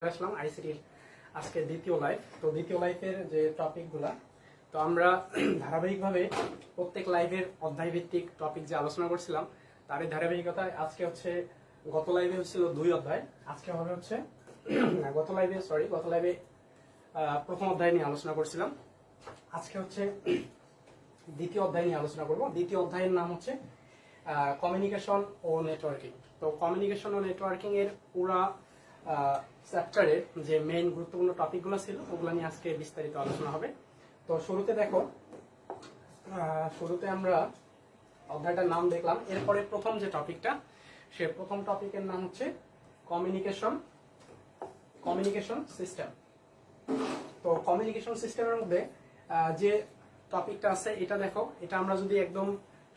আসলাম আইসিটির আজকে দ্বিতীয় লাইভ। তো দ্বিতীয় লাইভের যে টপিকগুলা, তো আমরা ধারাবাহিকভাবে প্রত্যেক লাইভের অধ্যায় ভিত্তিক টপিক যে আলোচনা করছিলাম তারই ধারাবাহিকতায় আজকে হচ্ছে গত লাইভে হচ্ছিল 2 অধ্যায়, আজকে হবে হচ্ছে গত লাইভে প্রথম অধ্যায় নিয়ে আলোচনা করছিলাম, আজকে হচ্ছে দ্বিতীয় অধ্যায় নিয়ে আলোচনা করব। দ্বিতীয় অধ্যায়ের নাম হচ্ছে কমিউনিকেশন ও নেটওয়ার্কিং। তো কমিউনিকেশন ও নেটওয়ার্কিং এর পুরা চ্যাপ্টারের যে মেইন গুরুত্বপূর্ণ টপিকগুলো ছিল ওগুলো নিয়ে আজকে বিস্তারিত আলোচনা হবে। তো শুরুতে আমরা অধ্যায়টার নাম দেখলাম। এরপরে প্রথম যে টপিকটা, সে প্রথম টপিকের নাম হচ্ছে কমিউনিকেশন সিস্টেম। তো কমিউনিকেশন সিস্টেমের মধ্যে যে টপিকটা আছে এটা দেখো, এটা আমরা যদি একদম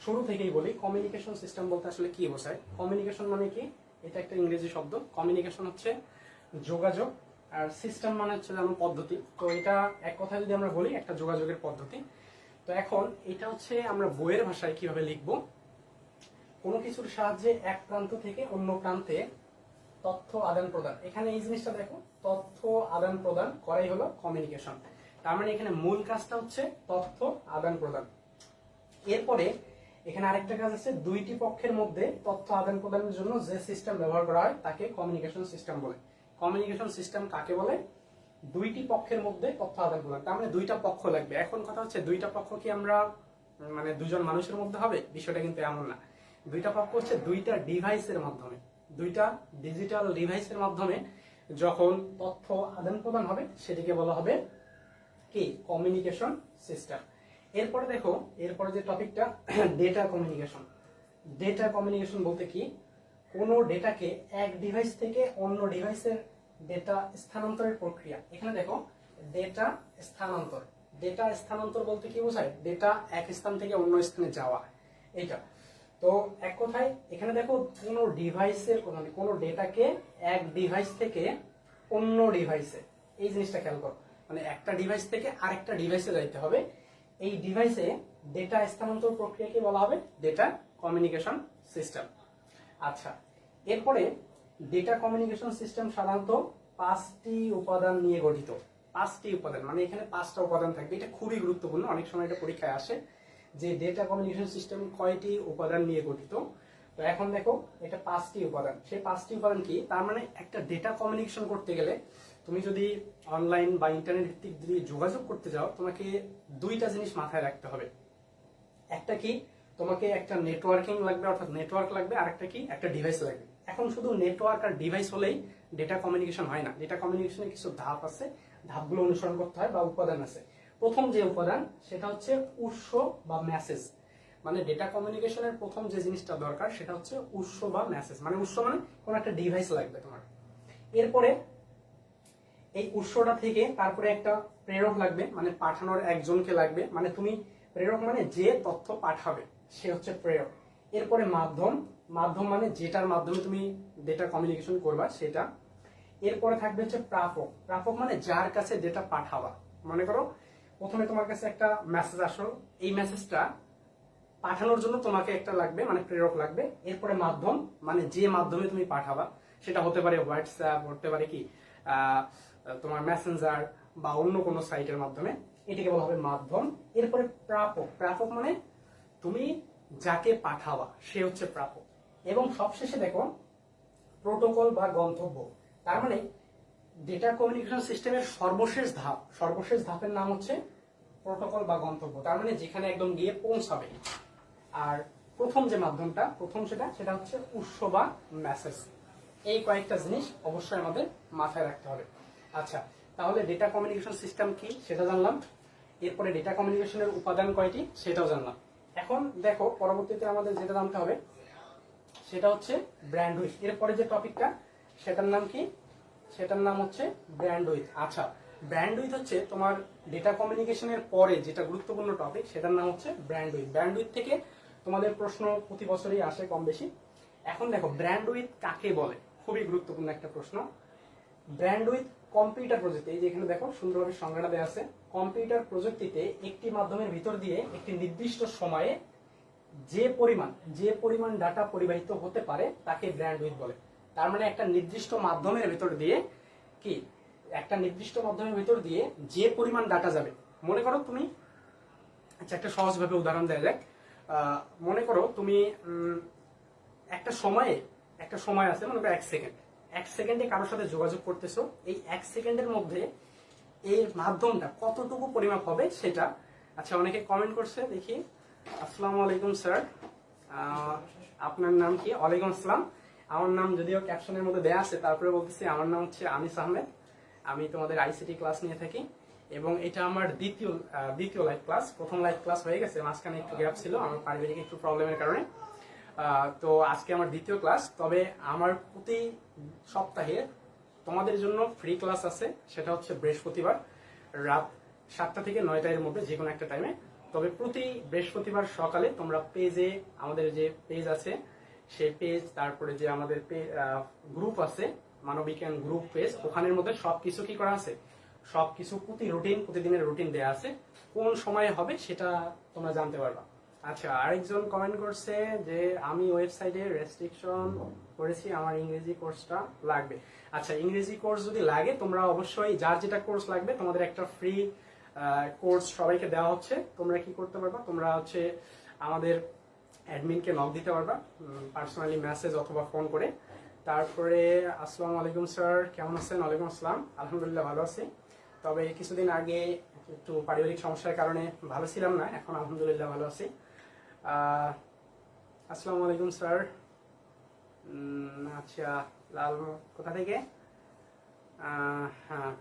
শুরু থেকেই বলি, কমিউনিকেশন সিস্টেম বলতে আসলে কি বোঝায়। কমিউনিকেশন মানে কি? এটা একটা ইংরেজি শব্দ। কমিউনিকেশন হচ্ছে যোগাযোগ, আর সিস্টেম মানে হচ্ছে যেমন পদ্ধতি। তো এটা এক কথায় যদি আমরা বলি, একটা যোগাযোগের পদ্ধতি। তো এখন এটা হচ্ছে আমরা বইয়ের ভাষায় কিভাবে লিখবো, কোনো কিছুর সাহায্যে এক প্রান্ত থেকে অন্য প্রান্তে তথ্য আদান প্রদান। এখানে এই জিনিসটা দেখো, তথ্য আদান প্রদান করাই হলো কমিউনিকেশন। তার মানে এখানে মূল কাজটা হচ্ছে তথ্য আদান প্রদান। এরপরে এখানে আরেকটা কাজ আছে, দুইটি পক্ষের মধ্যে তথ্য আদান প্রদানের জন্য যে সিস্টেম ব্যবহার করা হয় তাকে কমিউনিকেশন সিস্টেম বলে। কমিউনিকেশন সিস্টেম কাকে বলে? দুইটি পক্ষের মধ্যে তথ্য আদান প্রদান। তার মানে দুইটা পক্ষ লাগবে। এখন কথা হচ্ছে, দুইটা পক্ষ কি আমরা মানে দুজন মানুষের মধ্যে হবে? বিষয়টা কিন্তু এমন না। দুইটা পক্ষ হচ্ছে দুইটা ডিভাইসের মাধ্যমে, দুইটা ডিজিটাল ডিভাইসের মাধ্যমে যখন তথ্য আদান প্রদান হবে সেটিকে বলা হবে কি? Communication system. এরপরে দেখো, এরপরে যে টপিকটা ডেটা কমিউনিকেশন। ডেটা কমিউনিকেশন বলতে কি? কোনো ডেটাকে এক ডিভাইস থেকে অন্য ডিভাইসের ডেটা স্থানান্তরের প্রক্রিয়া। এখানে দেখো, ডেটা স্থানান্তর। ডেটা স্থানান্তর বলতে কি বোঝায়? ডেটা এক স্থান থেকে অন্য স্থানে যাওয়া, এইটা। তো এক কথায় এখানে দেখো, কোনো ডিভাইসের মানে কোনো ডেটাকে এক ডিভাইস থেকে অন্য ডিভাইসে, এই জিনিসটা খেয়াল করো, মানে একটা ডিভাইস থেকে আরেকটা ডিভাইসে যাইতে হবে। এই ডিভাইসে ডেটা স্থানান্তর প্রক্রিয়াকে বলা হবে ডেটা কমিউনিকেশন সিস্টেম। আচ্ছা, এরপরে ডেটা কমিউনিকেশন সিস্টেম সাধারণত 5টি উপাদান নিয়ে গঠিত। 5টি উপাদান মানে এখানে 5টা উপাদান থাকবে। এটা খুবই গুরুত্বপূর্ণ, অনেক সময় এটা পরীক্ষায় আসে যে ডেটা কমিউনিকেশন সিস্টেম কয়টি উপাদান নিয়ে গঠিত। তো এখন দেখো, এটা 5টি উপাদান। সেই 5টি উপাদান কি? তার মানে একটা ডেটা কমিউনিকেশন করতে গেলে, তুমি যদি অনলাইন বা ইন্টারনেট ভিত্তিক যদি যোগাযোগ করতে যাও, তোমাকে দুইটা জিনিস মাথায় রাখতে হবে। একটা কি? তোমাকে একটা নেটওয়ার্কিং লাগবে, অর্থাৎ নেটওয়ার্ক লাগবে। আর একটা কি? একটা ডিভাইস লাগবে। এখন শুধু নেটওয়ার্ক আর ডিভাইস হলেই ডেটা কমিউনিকেশন হয় না। ডেটা কমিউনিকেশনের কিছু ধাপ আছে, ধাপগুলো অনুসরণ করতে হয় বা উপাদান আছে। প্রথম যে উপাদান সেটা হচ্ছে উৎস বা মেসেজ। মানে ডেটা কমিউনিকেশনের প্রথম যে জিনিসটা দরকার সেটা হচ্ছে উৎস বা মেসেজ। মানে উৎস মানে কোনো একটা ডিভাইস লাগবে তোমার। এরপরে এই উৎসটা থেকে তারপরে একটা প্রেরক লাগবে, মানে পাঠানোর একজনকে লাগবে। মানে তুমি প্রেরক মানে যে তথ্য পাঠাবে সে হচ্ছে প্রেরক। এরপরে মাধ্যম, মাধ্যম মানে যেটার মাধ্যমে তুমি ডেটা কমিউনিকেশন করবা সেটা। এরপরে থাকবে হচ্ছে প্রাপক, প্রাপক মানে যার কাছে ডেটা পাঠাবা। মনে করো প্রথমে তোমার কাছে একটা মেসেজ আসলো, এই মেসেজটা পাঠানোর জন্য তোমাকে একটা লাগবে, মানে প্রেরক লাগবে। এরপরে মাধ্যম মানে যে মাধ্যমে তুমি পাঠাবা, সেটা হতে পারে হোয়াটসঅ্যাপ, হতে পারে কি তোমার মেসেঞ্জার বা অন্য কোনো সাইটের মাধ্যমে, এটাকে বলা হবে মাধ্যম। এরপরে প্রাপক, প্রাপক মানে তুমি যাকে পাঠাবা সে হচ্ছে প্রাপক। এবং সবশেষে দেখো প্রোটোকল বা গন্তব্য। তার মানে ডেটা কমিউনিকেশন সিস্টেমের সর্বশেষ ধাপের নাম হচ্ছে প্রোটোকল বা গন্তব্য। তার মানে যেখানে একদম গিয়ে পৌঁছাবে। আর প্রথম যে মাধ্যমটা, সেটা হচ্ছে উৎস বা মেসেজ। এই কয়েকটা জিনিস অবশ্যই আমাদের মাথায় রাখতে হবে। আচ্ছা, তাহলে ডেটা কমিউনিকেশন সিস্টেম কি সেটা জানলাম। এরপরে ডেটা কমিউনিকেশনের উপাদান কয়টি সেটাও জানলাম। এখন দেখো, পরবর্তীতে আমাদের যেটা জানতে হবে সেটা হচ্ছে ব্যান্ডউইথ। এরপরে যে টপিকটা সেটার নাম কি? সেটার নাম হচ্ছে ব্যান্ডউইথ। আচ্ছা, ব্যান্ডউইথ হচ্ছে তোমার ডেটা কমিউনিকেশনের পরে যেটা গুরুত্বপূর্ণ টপিক, সেটার নাম হচ্ছে ব্যান্ডউইথ। ব্যান্ডউইথ থেকে তোমাদের প্রশ্ন প্রতি বছরই আসে কম বেশি। এখন দেখো, ব্যান্ডউইথ কাকে বলে? খুবই গুরুত্বপূর্ণ একটা প্রশ্ন। ব্যান্ডউইথ কম্পিউটার প্রযুক্তি, এই যে এখানে দেখো সুন্দরভাবে সংজ্ঞাটা দেওয়া আছে। কম্পিউটার প্রযুক্তিতে একটি মাধ্যমের ভিতর দিয়ে একটি নির্দিষ্ট সময়ে যে পরিমাণ ডাটা পরিবাহিত হতে পারে তাকে ব্যান্ডউইথ বলে। তার মানে একটা নির্দিষ্ট মাধ্যমের ভিতর দিয়ে কি একটা নির্দিষ্ট মাধ্যমের ভিতর দিয়ে যে পরিমাণ ডাটা যাবে, মনে করো তুমি, আচ্ছা একটা সহজভাবে উদাহরণ দেওয়া যাক। মনে করো তুমি একটা সময় আছে, মনে করো 1 সেকেন্ড, 1 সেকেন্ডে কারোর সাথে যোগাযোগ করতেছো। এই 1 সেকেন্ডের মধ্যে এই মাধ্যমটা কতটুকু পরিমাপ হবে সেটা। আচ্ছা অনেকে কমেন্ট করছে, দেখি। আসসালামু আলাইকুম স্যার, আপনার নাম কি? ওয়ালাইকুম আসসালাম। আমার নাম যদিও ক্যাপশনের মধ্যে দেয়া আছে, তারপরে বলতেছি আমার নাম হচ্ছে আনিস আহমেদ। আমি তোমাদের আইসিটি ক্লাস নিয়ে থাকি এবং এটা আমার দ্বিতীয় লাইভ ক্লাস। প্রথম লাইভ ক্লাস হয়ে গেছে, মাঝখানে একটু গ্যাপ ছিল আমার পারিবারিক একটু প্রবলেমের কারণে। তো আজকে আমার দ্বিতীয় ক্লাস। তবে আমার প্রতি সপ্তাহে তোমাদের জন্য ফ্রি ক্লাস আছে, সেটা হচ্ছে বৃহস্পতিবার রাত 7টা থেকে 9টার মধ্যে যে কোনো একটা টাইমে। তবে প্রতি বৃহস্পতিবার সকালে তোমরা পেজে, আমাদের যে পেজ আছে সেই পেজ, তারপরে যে আমাদের গ্রুপ আছে মানবিজ্ঞান গ্রুপ পেজ, ওখানের মধ্যে সবকিছু কি করা আছে, সবকিছু প্রতিদিনের রুটিন দেয়া আছে। কোন সময়ে হবে সেটা তোমরা জানতে পারবা। আচ্ছা আরেকজন কমেন্ট করছে যে আমি ওয়েবসাইটে রেস্ট্রিকশন করেছি, আমার ইংরেজি কোর্সটা লাগবে। আচ্ছা ইংরেজি কোর্স যদি লাগে তোমরা অবশ্যই যার যেটা কোর্স লাগবে, তোমাদের একটা ফ্রি কোর্স সবাইকে দেওয়া হচ্ছে। তোমরা কি করতে পারবা, তোমরা হচ্ছে আমাদের অ্যাডমিনকে নক দিতে পারবা পার্সোনালি মেসেজ অথবা ফোন করে। তারপরে আসসালামু আলাইকুম স্যার, কেমন আছেন? ওয়ালাইকুম আসসালাম, আলহামদুলিল্লাহ ভালো আছি। তবে কিছুদিন আগে একটু পারিবারিক সমস্যার কারণে ভালো ছিলাম না, এখন আলহামদুলিল্লাহ ভালো আছি। আসসালামু আলাইকুম স্যার। আচ্ছা লাল কোথা থেকে? হ্যাঁ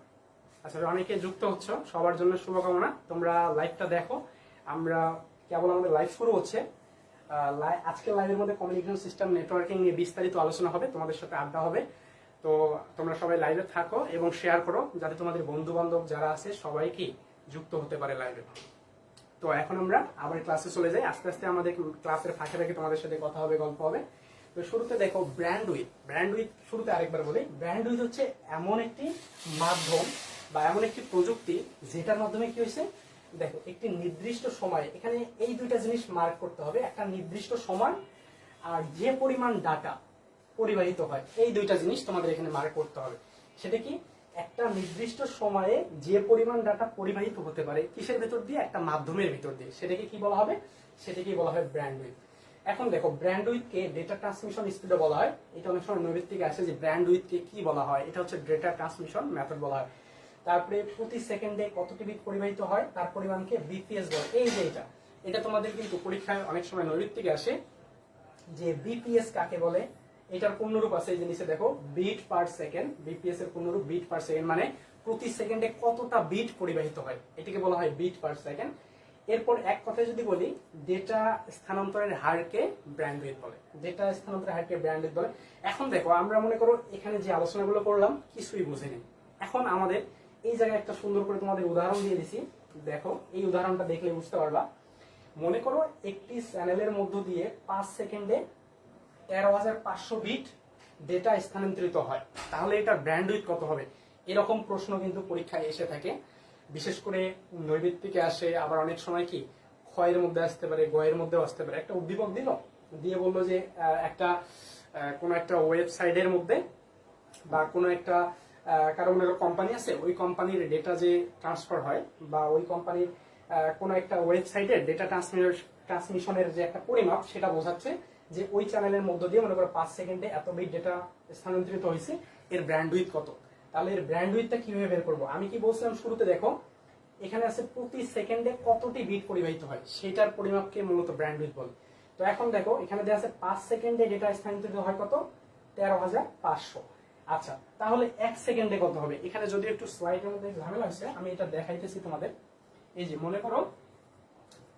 আচ্ছা, অনেকে যুক্ত হচ্ছ, সবার জন্য শুভকামনা। তোমরা লাইভটা দেখো, আমরা কেবল আমাদের লাইভ শুরু হচ্ছে। আজকের লাইভের মধ্যে কমিউনিকেশন সিস্টেম নেটওয়ার্কিং নিয়ে বিস্তারিত আলোচনা হবে, তোমাদের সাথে আড্ডা হবে। তো তোমরা সবাই লাইভে থাকো এবং শেয়ার করো, যাতে তোমাদের বন্ধু বান্ধব যারা আছে সবাই কি যুক্ত হতে পারে লাইভে। তো এখন আমরা আবার ক্লাসে চলে যাই। আস্তে আস্তে আমাদের ক্লাসের ফাঁকে ফাঁকে তোমাদের সাথে কথা হবে, গল্প হবে। তো শুরুতে দেখো ব্র্যান্ডউইথ শুরুতে আরেকবার বলি, ব্র্যান্ডউইথ হচ্ছে এমন একটি মাধ্যম বা এমন একটি প্রযুক্তি যেটার মাধ্যমে কি হয়েছে, দেখো একটি নির্দিষ্ট সময়, এখানে এই দুইটা জিনিস মার্ক করতে হবে, একটা নির্দিষ্ট সময় আর যে পরিমাণ ডাটা পরিবাহিত হয়, এই দুইটা জিনিস তোমাদের এখানে মার্ক করতে হবে। সেটা কি, একটা নির্দিষ্ট সময়ে যে পরিমাণ ডাটা পরিবাহিত হতে পারে কিসের ভিতর দিয়ে, একটা মাধ্যমের ভিতর দিয়ে, সেটাকে কি বলা হবে, সেটাকে বলা হয় ব্র্যান্ডউইথ। এখন দেখো ব্র্যান্ডউইথকে ডেটা ট্রান্সমিশন স্পিডও বলা হয়। এটা অনেক সময় নৈবেদ থেকে আসে যে ব্র্যান্ডউইথকে কি বলা হয়, এটা হচ্ছে ডেটা ট্রান্সমিশন মেথড বলা হয়। তারপরে প্রতি সেকেন্ডে কতটি বিট পরিবাহিত হয় তার পরিমাণকে বিপিএস বলে। এই যে এটা তোমাদের কিন্তু পরীক্ষায় অনেক সময় নৈবেদ থেকে আসে যে বিপিএস কাকে বলে। এটার পূর্ণরূপ আছে এই জিনিসে দেখো, বিট পার সেকেন্ড। বিপিএস এর পূর্ণরূপ বিট পার সেকেন্ড, মানে প্রতি সেকেন্ডে কতটা বিট পরিবাহিত হয়, এটাকে বলা হয় বিট পার সেকেন্ড। এরপর এক কথায় যদি বলি, ডেটা স্থানান্তরের হারকে ব্র্যান্ডউইথ বলে। ডেটা স্থানান্তরের হারকে ব্র্যান্ডউইথ বলে। এখন দেখো আমরা মনে করো এখানে যে আলোচনাগুলো করলাম কিছুই বুঝিনি, এখন আমাদের এই জায়গায় একটা সুন্দর করে তোমাদের উদাহরণ দিয়ে দিছি। দেখো এই উদাহরণটা দেখলে বুঝতে পারবা। মনে করো একটি চ্যানেলের মধ্য দিয়ে 5 সেকেন্ডে 13,500 বিট ডেটা স্থানান্তরিত হয়, তাহলে এটা ব্র্যান্ডউইথ কত হবে? এরকম প্রশ্ন কিন্তু পরীক্ষায় এসে থাকে, বিশেষ করে নৈবেদ থেকে আসে। আবার অনেক সময় কি ক্ষয়ের মধ্যে আসতে পারে, গয়ের মধ্যেও আসতে পারে। একটা উদ্দীপক দিল, দিয়ে বললো যে কোনো একটা ওয়েবসাইটের মধ্যে বা কোনো একটা কারো মনে কোম্পানি আছে, ওই কোম্পানির ডেটা যে ট্রান্সফার হয় বা ওই কোম্পানির কোনো একটা ওয়েবসাইটের ডেটা ট্রান্সমিশনের যে একটা পরিমাপ, সেটা বোঝাচ্ছে যে ওই চ্যানেলের মধ্য দিয়ে মনে করো 5 সেকেন্ডে এত বিট ডেটা স্থানান্তরিত হয়েছে, এর ব্র্যান্ডউইথ কত। তাহলে এর ব্র্যান্ডউইথটা কিভাবে বের করবো? আমি কি বলছিলাম শুরুতে, দেখো এখানে আছে প্রতি সেকেন্ডে কতটি বিট পরিবাহিত হয়, সেটার পরিমাপকে মূলত ব্র্যান্ডউইথ বলে। তো এখন দেখো এখানে দেওয়া আছে 5 সেকেন্ডে ডেটা স্থানান্তরিত হয় কত, 13,500। আচ্ছা তাহলে 1 সেকেন্ডে কত হবে? এখানে যদি একটু স্লাইডের মধ্যে ঝামেলা হয়েছে, আমি এটা দেখাইতেছি তোমাদের। এই যে মনে করো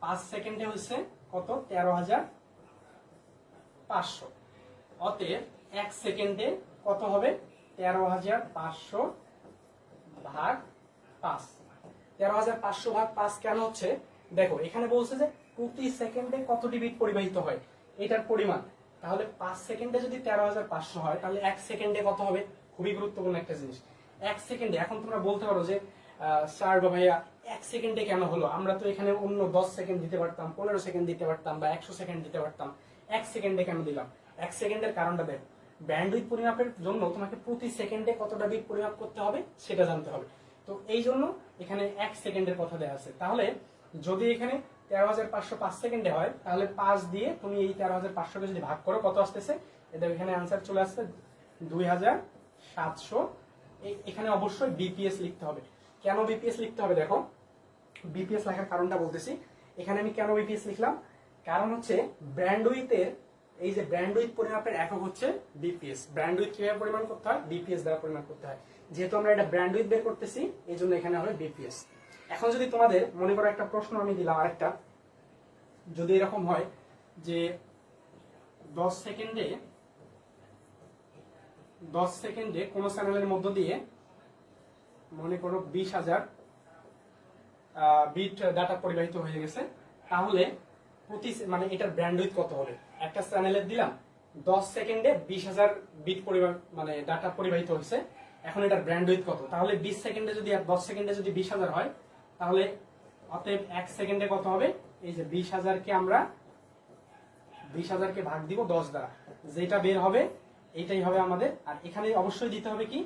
5 সেকেন্ডে হচ্ছে কত, 13,500। অতএব 1 সেকেন্ডে কত হবে, 13,500 ভাগ 5। 13,500 ভাগ 5 কেন হচ্ছে, দেখো এখানে বলছে যে প্রতি সেকেন্ডে কতটি বিট পরিবাহিত হয়, এটার পরিমাণ। তাহলে 5 সেকেন্ডে যদি 13,500 হয়, তাহলে 1 সেকেন্ডে কত হবে? খুবই গুরুত্বপূর্ণ একটা জিনিস। 1 সেকেন্ডে, এখন তোমরা বলতে পারো যে স্যার বা ভাইয়া 1 সেকেন্ডে কেন হলো, আমরা তো এখানে অন্য 10 সেকেন্ড দিতে পারতাম, 15 সেকেন্ড দিতে পারতাম বা 100 সেকেন্ড দিতে পারতাম, 1 সেকেন্ডে কেন দিলাম? 1 সেকেন্ডের কারণটা দেখো, ব্যান্ডউইথ পরিমাপের জন্য তোমাকে প্রতি সেকেন্ডে কতটা বিট পরিমাপ করতে হবে সেটা জানতে হবে। তো এই জন্য এখানে 1 সেকেন্ডের কথা দেওয়া আছে। তাহলে যদি এখানে 13,500 5 সেকেন্ডে হয়, তাহলে 5 দিয়ে তুমি এই 13,500 কে যদি ভাগ করো কত আসতেছে, এটা এখানে आंसर চলে আসছে 2700। এখানে অবশ্যই বিপিএস লিখতে হবে। কেন বিপিএস লিখতে হবে দেখো, বিপিএস লেখার কারণটা বলতেছি। এখানে আমি কেন বিপিএস লিখলাম, কারণ হচ্ছে ব্যান্ডউইথের এই যে ব্যান্ডউইথ পরিমাপের একক হচ্ছে বিপিএস। ব্যান্ডউইথ কিভাবে পরিমাপ করতে হয়, বিপিএস দ্বারা পরিমাপ করতে হয়। যেহেতু আমরা এটা ব্যান্ডউইথ বের করতেছি, এই জন্য এখানে হবে বিপিএস। এখন যদি তোমাদের মনে করো একটা প্রশ্ন আমি দিলাম আরেকটা, যদি এরকম হয় যে 10 সেকেন্ডে কোন চ্যানেলের মধ্য দিয়ে মনে করো 20,000 বিট ডাটা পরিবাহিত হয়ে গেছে, তাহলে প্রতি মানে এটার ব্যান্ডউইথ কত হবে? একটা চ্যানেলের দিলাম 10 সেকেন্ডে 20,000 বিট পরিমাণ মানে ডাটা পরিবাহিত হয়েছে, এখন এটার ব্যান্ডউইথ কত? তাহলে 20 সেকেন্ডে যদি আর 10 সেকেন্ডে যদি 20,000 হয়, তাহলে অতএব 1 সেকেন্ডে কত হবে? এই যে 20,000 কে ভাগ দিব 10 দ্বারা, যেটা বের হবে এটাই হবে আমাদের। আর এখানে অবশ্যই দিতে হবে কি,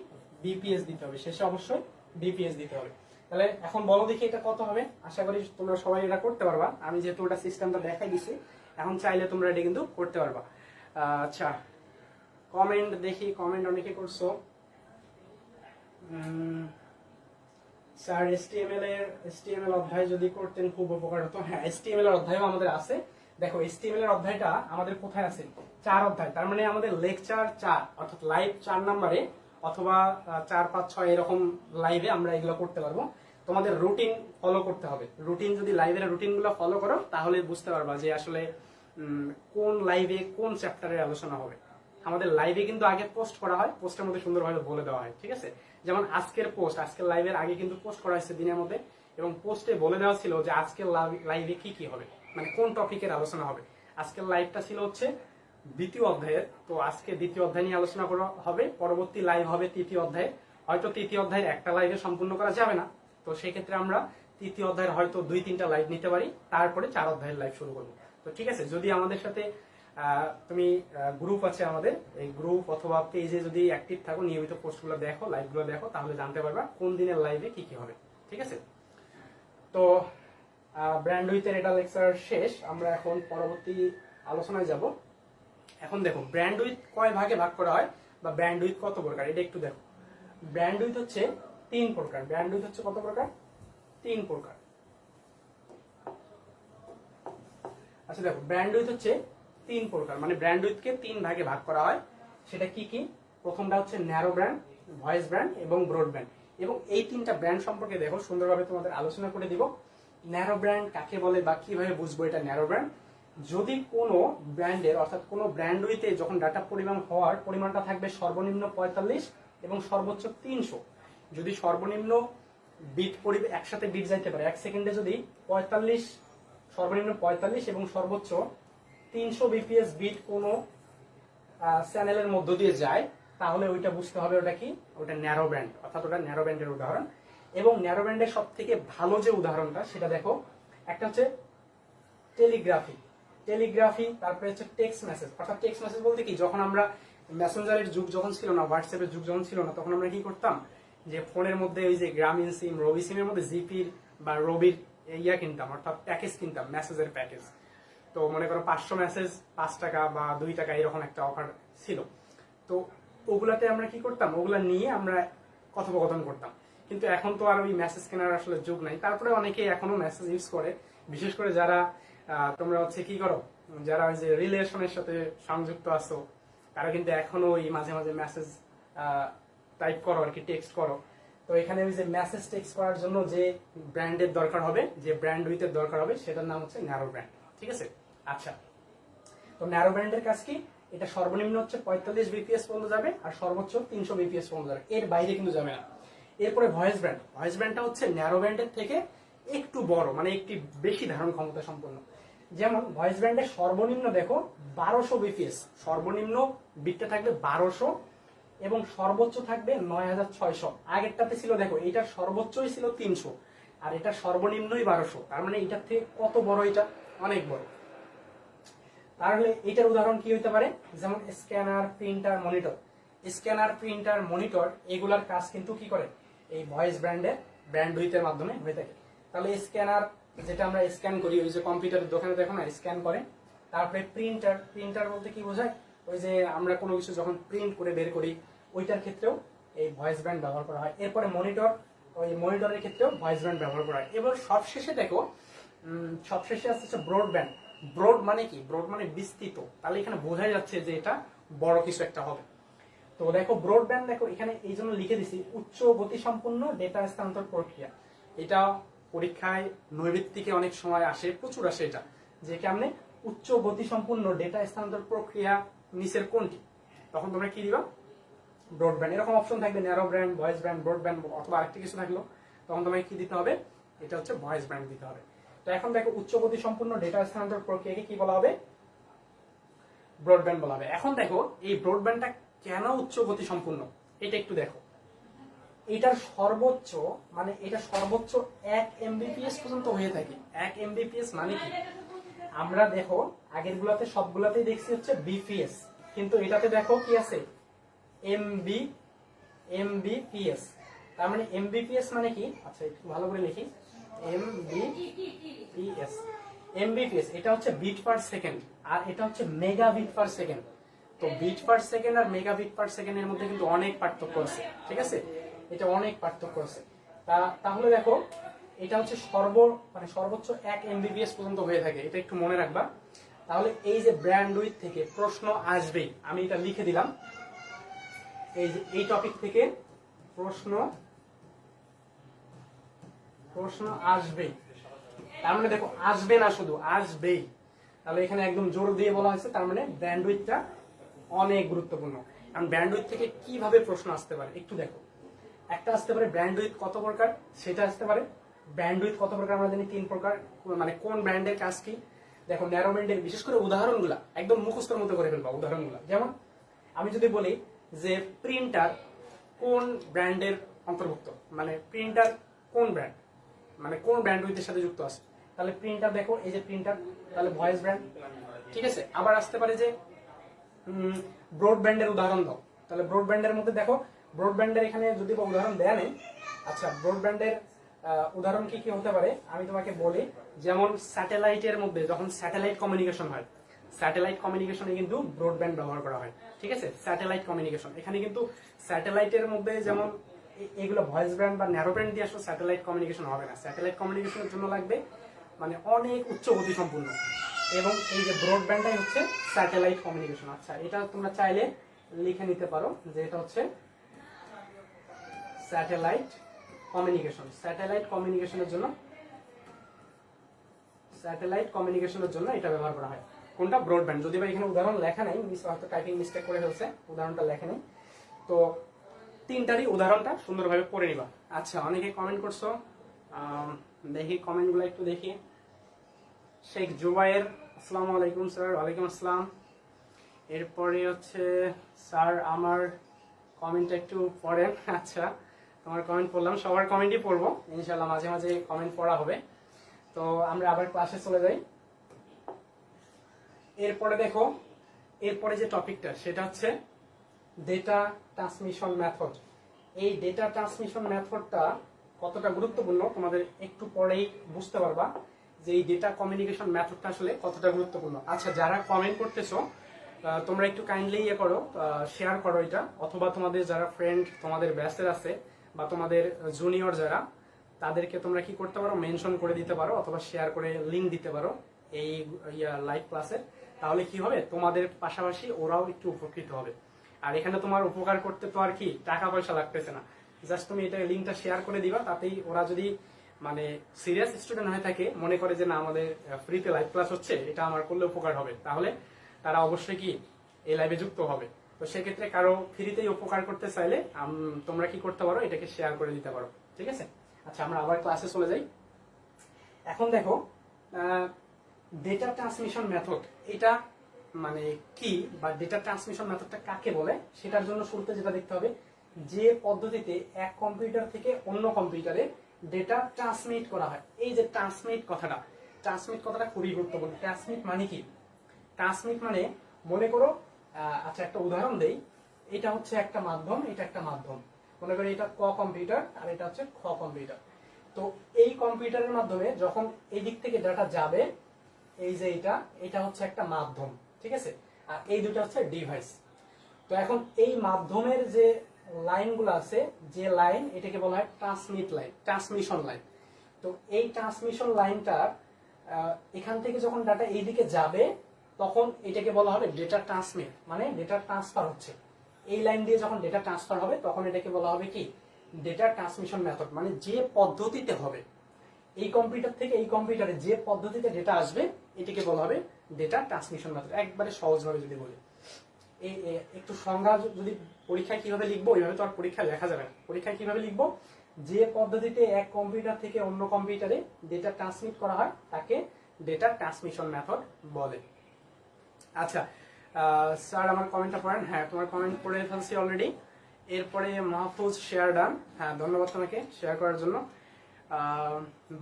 বিপিএস দিতে হবে, শেষে অবশ্যই বিপিএস দিতে হবে। তাহলে এখন বলো দেখি এটা কত হবে? আশা করি তোমরা সবাই এটা করতে পারবা। আমি যেহেতু ওটা সিস্টেমটা দেখাই দিছি, এখন চাইলে তোমরা এটা কিন্তু করতে পারবা। আচ্ছা, কমেন্ট দেখি, কমেন্ট অনেকে করছো। স্যার এসটিএমএল অধ্যায় যদি করতেন খুব উপকার হতো। হ্যাঁ, এসটিএমএল এর অধ্যায়ও আমাদের আছে। দেখো, এসটিএমএল এর অধ্যায়টা আমাদের কোথায় আছে? 4 অধ্যায়। তার মানে আমাদের লেকচার 4 অর্থাৎ লাইভ 4 নম্বরে অথবা 4, 5, 6 এরকম লাইভে আমরা এগুলো করতে পারবো। তোমাদের রুটিন ফলো করতে হবে। রুটিন যদি লাইভের রুটিনগুলো ফলো করো, তাহলে বুঝতে পারবা যে আসলে কোন লাইভে কোন চ্যাপ্টারের আলোচনা হবে। আমাদের লাইভে কিন্তু আগে পোস্ট করা হয়, পোস্টের মধ্যে সুন্দরভাবে বলে দেওয়া হয়, ঠিক আছে? যেমন আজকের পোস্ট, আজকের লাইভের আগে কিন্তু পোস্ট করা হয়েছে দিনের মধ্যে, এবং পোস্টে বলে দেওয়া ছিল যে আজকের লাইভে কি কি হবে, মানে কোন টপিকের আলোচনা হবে। আজকের লাইভটা ছিল হচ্ছে 2য় অধ্যায়ের, তো আজকে 2য় অধ্যায় নিয়ে আলোচনা করা হবে। পরবর্তী লাইভ হবে 3য় অধ্যায়। হয়তো 3য় অধ্যায়ের একটা লাইভে সম্পূর্ণ করা যাবে না, তো সেই ক্ষেত্রে আমরা 3য় অধ্যায়ের হয়তো 2-3টা লাইভ নিতে পারি, তারপরে 4 অধ্যায়ের লাইভ শুরু করবো। তো ঠিক আছে, যদি আমাদের সাথে তুমি গ্রুপ আছে আমাদের, এই গ্রুপ অথবা পেজে যদি অ্যাক্টিভ থাকো, নিয়মিত পোস্টগুলো দেখো, লাইভগুলো দেখো, তাহলে জানতে পারবা কোন দিনের লাইভে কি কি হবে, ঠিক আছে? তো ব্র্যান্ডউইথের এটা লেকচার শেষ, আমরা এখন পরবর্তী আলোচনায় যাব। এখন দেখো, ব্র্যান্ডউইথ কয় ভাগে ভাগ করা হয় বা ব্র্যান্ডউইথ কত প্রকার, এটা একটু দেখো। ব্র্যান্ডউইথ হচ্ছে 3 প্রকার। ব্র্যান্ডউইথ হচ্ছে কত প্রকার? 3 প্রকার। আচ্ছা দেখো, ব্র্যান্ডউইথ হচ্ছে 3 প্রকার, মানে ব্র্যান্ডউইথকে 3 ভাগে ভাগ করা হয়। সেটা কি কি? প্রথমটা হচ্ছে ন্যারো ব্র্যান্ড, ভয়েস ব্র্যান্ড এবং ব্রড ব্র্যান্ড। এবং এই 3টা ব্র্যান্ড সম্পর্কে দেখো সুন্দরভাবে তোমাদের আলোচনা করে দিব। ন্যারো ব্র্যান্ড কাকে বলে বা কিভাবে বুঝবো এটা ন্যারো ব্র্যান্ড? যদি কোনো ব্র্যান্ডের অর্থাৎ কোনো ব্র্যান্ডউইথে যখন ডাটা পরিমাণ হওয়ার পরিমাণটা থাকবে সর্বনিম্ন 45 এবং সর্বোচ্চ 300, যদি সর্বনিম্ন বিট একসাথে বিট যাইতে পারে 1 সেকেন্ডে যদি 45, সর্বনিম্ন 45 এবং সর্বোচ্চ 300 বিপিএস বিট কোনো চ্যানেলের মধ্য দিয়ে যায়, তাহলে ওইটা বুঝতে হবে ওটা কি, ওটা ন্যারো ব্র্যান্ড, অর্থাৎ ওটা ন্যারো ব্র্যান্ডের উদাহরণ। এবং ন্যারো ব্র্যান্ডের সব থেকে ভালো যে উদাহরণটা সেটা দেখো, একটা হচ্ছে টেলিগ্রাফি, তারপরে হচ্ছে টেক্সট মেসেজ। অর্থাৎ টেক্সট মেসেজ বলতে কি, যখন আমরা মেসেঞ্জারের যুগ যখন ছিল না, হোয়াটসঅ্যাপের যুগ যখন ছিল না, তখন আমরা কি করতাম, যে ফোনের মধ্যে ওই যে গ্রামীণ সিম, রবি সিমের মধ্যে জিপির বা রবির ইয়া কিনতাম, অর্থাৎ প্যাকেজ কিনতাম, মেসেজের প্যাকেজ। তো মনে করো 500 মেসেজ 5 টাকা বা 2 টাকা এরকম একটা অফার ছিল। তো ওগুলাতে আমরা কি করতাম, ওগুলা নিয়ে আমরা কথোপকথন করতাম। কিন্তু এখন তো আর ওই মেসেজ কেনার আসলে যুগ নাই। তারপরে অনেকে এখনো মেসেজ ইউজ করে, বিশেষ করে যারা তোমরা হচ্ছে কি করো, যারা ওই যে রিলেশনের সাথে সংযুক্ত আছো, তারা কিন্তু এখনো ওই মাঝে মাঝে মেসেজ টাইপ করো আর কি, টেক্সট করো। তো এখানে ওই যে মেসেজ টেক্সট করার জন্য যে ব্র্যান্ডের দরকার হবে, যে ব্র্যান্ডউইথের দরকার হবে, সেটার নাম হচ্ছে ন্যারো ব্র্যান্ড, ঠিক আছে? আচ্ছা, তো ন্যারো ব্র্যান্ডের কাজ কি? এটা সর্বনিম্ন হচ্ছে 45 বিপিএস পর্যন্ত যাবে আর সর্বোচ্চ 300 বিপিএস পর্যন্ত যাবে, এর বাইরে কিন্তু যাবে না। এরপরে ভয়েস ব্র্যান্ড। ভয়েস ব্র্যান্ডটা হচ্ছে ন্যারো ব্র্যান্ডের থেকে একটু বড়, মানে একটি বেশি ধারণ ক্ষমতা সম্পন্ন। যেমন ভয়েস ব্র্যান্ডের সর্বনিম্ন দেখো 1200 বিপিএস, সর্বনিম্ন বিটটা থাকবে 1200 এবং সর্বোচ্চ থাকবে 9600। আগেরটাতে ছিল দেখো, এটার সর্বোচ্চই ছিল 300 আর এটার সর্বনিম্নই 1200। তার মানে এটার থেকে কত বড়, এটা অনেক বড়। তাহলে এটার উদাহরণ কি হতে পারে, যেমন scanner, printer, monitor. Scanner, printer, monitor এগুলার কাজ কিন্তু কি করে, এই ভয়েস ব্যান্ডউইথের মাধ্যমে হয়ে থাকে। তাহলে স্ক্যানার যেটা আমরা স্ক্যান করি, ওই যে কম্পিউটারের দোকানে দেখো না স্ক্যান করে। তারপরে প্রিন্টার, প্রিন্টার বলতে কি বোঝায়, ওই যে আমরা কোনো কিছু যখন প্রিন্ট করে বের করি ওইটার ক্ষেত্রেও এই ভয়েস ব্যান্ড ব্যবহার করা হয়। এরপরে মনিটর, ওই মনিটরের ক্ষেত্রেও ভয়েস ব্যান্ড ব্যবহার করা হয়। এবার সবশেষে দেখো, সবশেষে আসছে ব্রডব্যান্ড। ব্রড মানে কি, ব্রড মানে বিস্তৃত। তাহলে এখানে বোঝা যাচ্ছে যে এটা বড় কিছু একটা হবে। তো দেখো ব্রডব্যান্ড, দেখো এখানে এই জন্য লিখে দিছি উচ্চ গতি সম্পন্ন ডেটা স্থানান্তর প্রক্রিয়া। এটা পরীক্ষায় নৈর্ব্যক্তিকে অনেক সময় আসে, প্রচুর আসে এটা, যে কেমনে উচ্চ গতি সম্পন্ন ডেটা স্থানান্তর প্রক্রিয়া নিচের কোনটি, তখন তোমরা কি দিবা, ব্রডব্যান্ড। এরকম অপশন থাকবে, narrow band, voice band, broadband, অথবা আরেকটা কিছু থাকলো, তখন তোমাকে কি দিতে হবে, এটা হচ্ছে ভয়েস ব্যান্ড দিতে হবে। তো এখন দেখো উচ্চ গতি সম্পন্ন ডেটা স্থানান্তর প্রক্রিয়াকে কি বলা হবে, ব্রডব্যান্ড বলা হবে। এখন দেখো এই ব্রডব্যান্ডটা কেন উচ্চ গতি সম্পন্ন, এটা একটু দেখো। এটার সর্বোচ্চ মানে এটা সর্বোচ্চ 1 এমবিপিএস পর্যন্ত হয়ে থাকে। 1 এমবিপিএস মানে কি, আমরা দেখো আগের গুলাতে সবগুলাতেই দেখছি হচ্ছে বিপিএস, কিন্তু এটাতে দেখো কি আছে, এমবিপিএস। তার মানে এমবিপিএস মানে কি, আচ্ছা একটু ভালো করে লিখি, এমবিপিএস। এমবিপিএস এটা হচ্ছে বিট পার সেকেন্ড, আর এটা হচ্ছে মেগা বিট পার সেকেন্ড। তো বিট পার সেকেন্ড আর মেগা বিট পার সেকেন্ডের মধ্যে কিন্তু অনেক পার্থক্য আছে, ঠিক আছে, এটা অনেক পার্থক্য আছে। তাহলে দেখো এটা হচ্ছে সর্বোচ্চ 1 এমবিপিএস পর্যন্ত হয়ে থাকে, এটা একটু মনে রাখবা। তাহলে এই যে ব্যান্ডউইথ থেকে প্রশ্ন আসবেই, আমি এটা লিখে দিলাম, এই যে এই টপিক থেকে প্রশ্ন আসবেই। তার মানে দেখো আসবে না, শুধু আসবেই। তাহলে এখানে একদম জোর দিয়ে বলা হয়েছে, তার মানে ব্যান্ডউইথটা অনেক গুরুত্বপূর্ণ। কারণ ব্যান্ডউইথ থেকে কিভাবে প্রশ্ন আসতে পারে একটু দেখো। একটা আসতে পারে ব্যান্ডউইথ কত প্রকার, সেটা আসতে পারে। ব্যান্ডউইথ কত প্রকার আমরা জানি 3 প্রকার, মানে কোন ব্যান্ডের কাজ কি। দেখো ন্যারো ব্যান্ডের বিশেষ করে উদাহরণগুলা একদম মুখস্থের মতো করে ফেলবা উদাহরণগুলা। যেমন আমি যদি বলি যে প্রিন্টার কোন ব্র্যান্ডের অন্তর্ভুক্ত, মানে প্রিন্টার কোন ব্র্যান্ড, মানে কোন ব্যান্ডউইথের সাথে যুক্ত আছে, তাহলে প্রিন্টার দেখো, এই যে প্রিন্টার, তাহলে ভয়েস ব্র্যান্ড, ঠিক আছে। আবার আসতে পারে যে ব্রডব্যান্ডের উদাহরণ দাও, তাহলে ব্রডব্যান্ডের মধ্যে দেখো, ব্রডব্যান্ডের এখানে যদি উদাহরণ দেয়া নেই। আচ্ছা ব্রডব্যান্ডের উদাহরণ কি কি হতে পারে আমি তোমাকে বলি। যেমন স্যাটেলাইটের মধ্যে যখন স্যাটেলাইট কমিউনিকেশন হয়, স্যাটেলাইট কমিউনিকেশনে কিন্তু ব্রডব্যান্ড ব্যবহার করা হয়, ঠিক আছে। স্যাটেলাইট কমিউনিকেশন, এখানে কিন্তু স্যাটেলাইটের মধ্যে যেমন এগুলো ভয়েস ব্যান্ড বা ন্যারো ব্যান্ড দিয়ে আসলে স্যাটেলাইট কমিউনিকেশন হবে না। স্যাটেলাইট কমিউনিকেশনের জন্য লাগবে মানে অনেক উচ্চ গতি সম্পূর্ণ, এবং এই যে ব্রডব্যান্ডটাই হচ্ছে স্যাটেলাইট কমিউনিকেশন। আচ্ছা এটা তোমরা চাইলে লিখে নিতে পারো যে এটা হচ্ছে স্যাটেলাইট কমিউনিকেশন। স্যাটেলাইট কমিউনিকেশনের জন্য এটা ব্যবহার করা হয়। কোনটা, ব্রডব্যান্ড। যদি বা এখানে উদাহরণ লেখা নাই, হয়তো টাইপিং মিস্টেক করে ফেলছে, উদাহরণটা লেখা নেই, তো তিনটারই উদাহরণটা সুন্দরভাবে পড়ে নিবা। আচ্ছা অনেকে কমেন্ট করছো, দেখি কমেন্টগুলো একটু দেখি। শেখ জুবাইর, আসসালামু আলাইকুম স্যার। ওয়ালাইকুম আসসালাম। এরপরে হচ্ছে স্যার আমার কমেন্টটা একটু পড়েন। আচ্ছা তোমার কমেন্ট পড়লাম, সবার কমেন্টই পড়বো ইনশাল্লাহ, মাঝে মাঝে কমেন্ট পড়া হবে। তো আমরা আবার ক্লাসে চলে যাই। এরপরে দেখো, এরপরে যে টপিকটা সেটা হচ্ছে ডেটা ট্রান্সমিশন মেথড। এই ডেটা ট্রান্সমিশন মেথডটা কতটা গুরুত্বপূর্ণ তোমাদের একটু পরেই বুঝতে পারবা, যে এই ডেটা কমিউনিকেশন মেথডটা আসলে কতটা গুরুত্বপূর্ণ। আচ্ছা যারা কমেন্ট করতেছো তোমরা একটু কাইন্ডলি করো, শেয়ার করো এটা, অথবা তোমাদের যারা ফ্রেন্ড তোমাদের ব্যাচের আছে বা তোমাদের জুনিয়র যারা, তাদেরকে তোমরা কি করতে পারো, মেনশন করে দিতে পারো অথবা শেয়ার করে লিংক দিতে পারো এই লাইভ ক্লাসের। তাহলে কি হবে, তোমাদের পাশাপাশি ওরাও একটু উপকৃত হবে। আর এখানে তোমার উপকার করতে তো আর কি টাকা পয়সা লাগতেছে না, জাস্ট তুমি এটা লিংকটা শেয়ার করে দিবা। তাতেই ওরা যদি মানে সিরিয়াস স্টুডেন্ট হয়ে থাকে, মনে করে যে না আমাদের ফ্রিতে লাইভ ক্লাস হচ্ছে, এটা আমার করলে উপকার হবে, তাহলে তারা অবশ্যই কি এই লাইভে যুক্ত হবে। তো সেক্ষেত্রে কারো ফ্রিতেই উপকার করতে চাইলে তোমরা কি করতে পারো, এটাকে শেয়ার করে দিতে পারো, ঠিক আছে। আচ্ছা আমরা আবার ক্লাসে চলে যাই। এখন দেখো ডেটা ট্রান্সমিশন মেথড এটা মানে কি, বা ডেটা ট্রান্সমিশন মেথডটা কাকে বলে, সেটার জন্য শুরুতে যেটা দেখতে হবে, যে পদ্ধতিতে এক কম্পিউটার থেকে অন্য কম্পিউটারে ডেটা ট্রান্সমিট করা হয়। এই যে ট্রান্সমিট কথাটা খুবই গুরুত্বপূর্ণ। ট্রান্সমিট মানে কি, ট্রান্সমিট মানে মনে করো আচ্ছা একটা উদাহরণ দেই, এটা হচ্ছে একটা মাধ্যম, এটা একটা মাধ্যম, মনে করি এটা ক কম্পিউটার আর এটা হচ্ছে খ কম্পিউটার। তো এই কম্পিউটারের মাধ্যমে যখন এই দিক থেকে ডাটা যাবে, এই যে এটা হচ্ছে একটা মাধ্যম, ঠিক আছে, আর এই দুটো হচ্ছে ডিভাইস। তো এখন এই মাধ্যমের যে লাইনগুলো আছে, যে লাইন, এটাকে বলা হয় ট্রান্সমিট লাইন, ট্রান্সমিশন লাইন। তো এই ট্রান্সমিশন লাইনটা এখান থেকে যখন ডাটা এইদিকে যাবে তখন এটাকে বলা হবে ডেটা ট্রান্সমিট, মানে ডেটা ট্রান্সফার হচ্ছে। এই লাইন দিয়ে যখন ডেটা ট্রান্সফার হবে তখন এটাকে বলা হবে কি ডেটা ট্রান্সমিশন মেথড, মানে যে পদ্ধতিতে হবে এই কম্পিউটার থেকে এই কম্পিউটারে যে পদ্ধতিতে ডেটা আসবে এটাকে বলা হবে ডেটা ট্রান্সমিশন মেথড। একবারে সহজভাবে যদি বলি, এই একটু সংজ্ঞা যদি পরীক্ষায় কিভাবে লিখবো ওইভাবে তো আর পরীক্ষায় লেখা যাবে না। পরীক্ষায় কিভাবে লিখবো, যে পদ্ধতিতে এক কম্পিউটার থেকে অন্য কম্পিউটারে ডেটা ট্রান্সমিট করা হয় তাকে ডেটা ট্রান্সমিশন মেথড বলে। আচ্ছা স্যার আমার কমেন্টটা পড়েন। হ্যাঁ তোমার কমেন্ট পড়ে ফেলছি অলরেডি। এরপরে মাহফুজ শেয়ার ডান, হ্যাঁ ধন্যবাদ তোমাকে শেয়ার করার জন্য।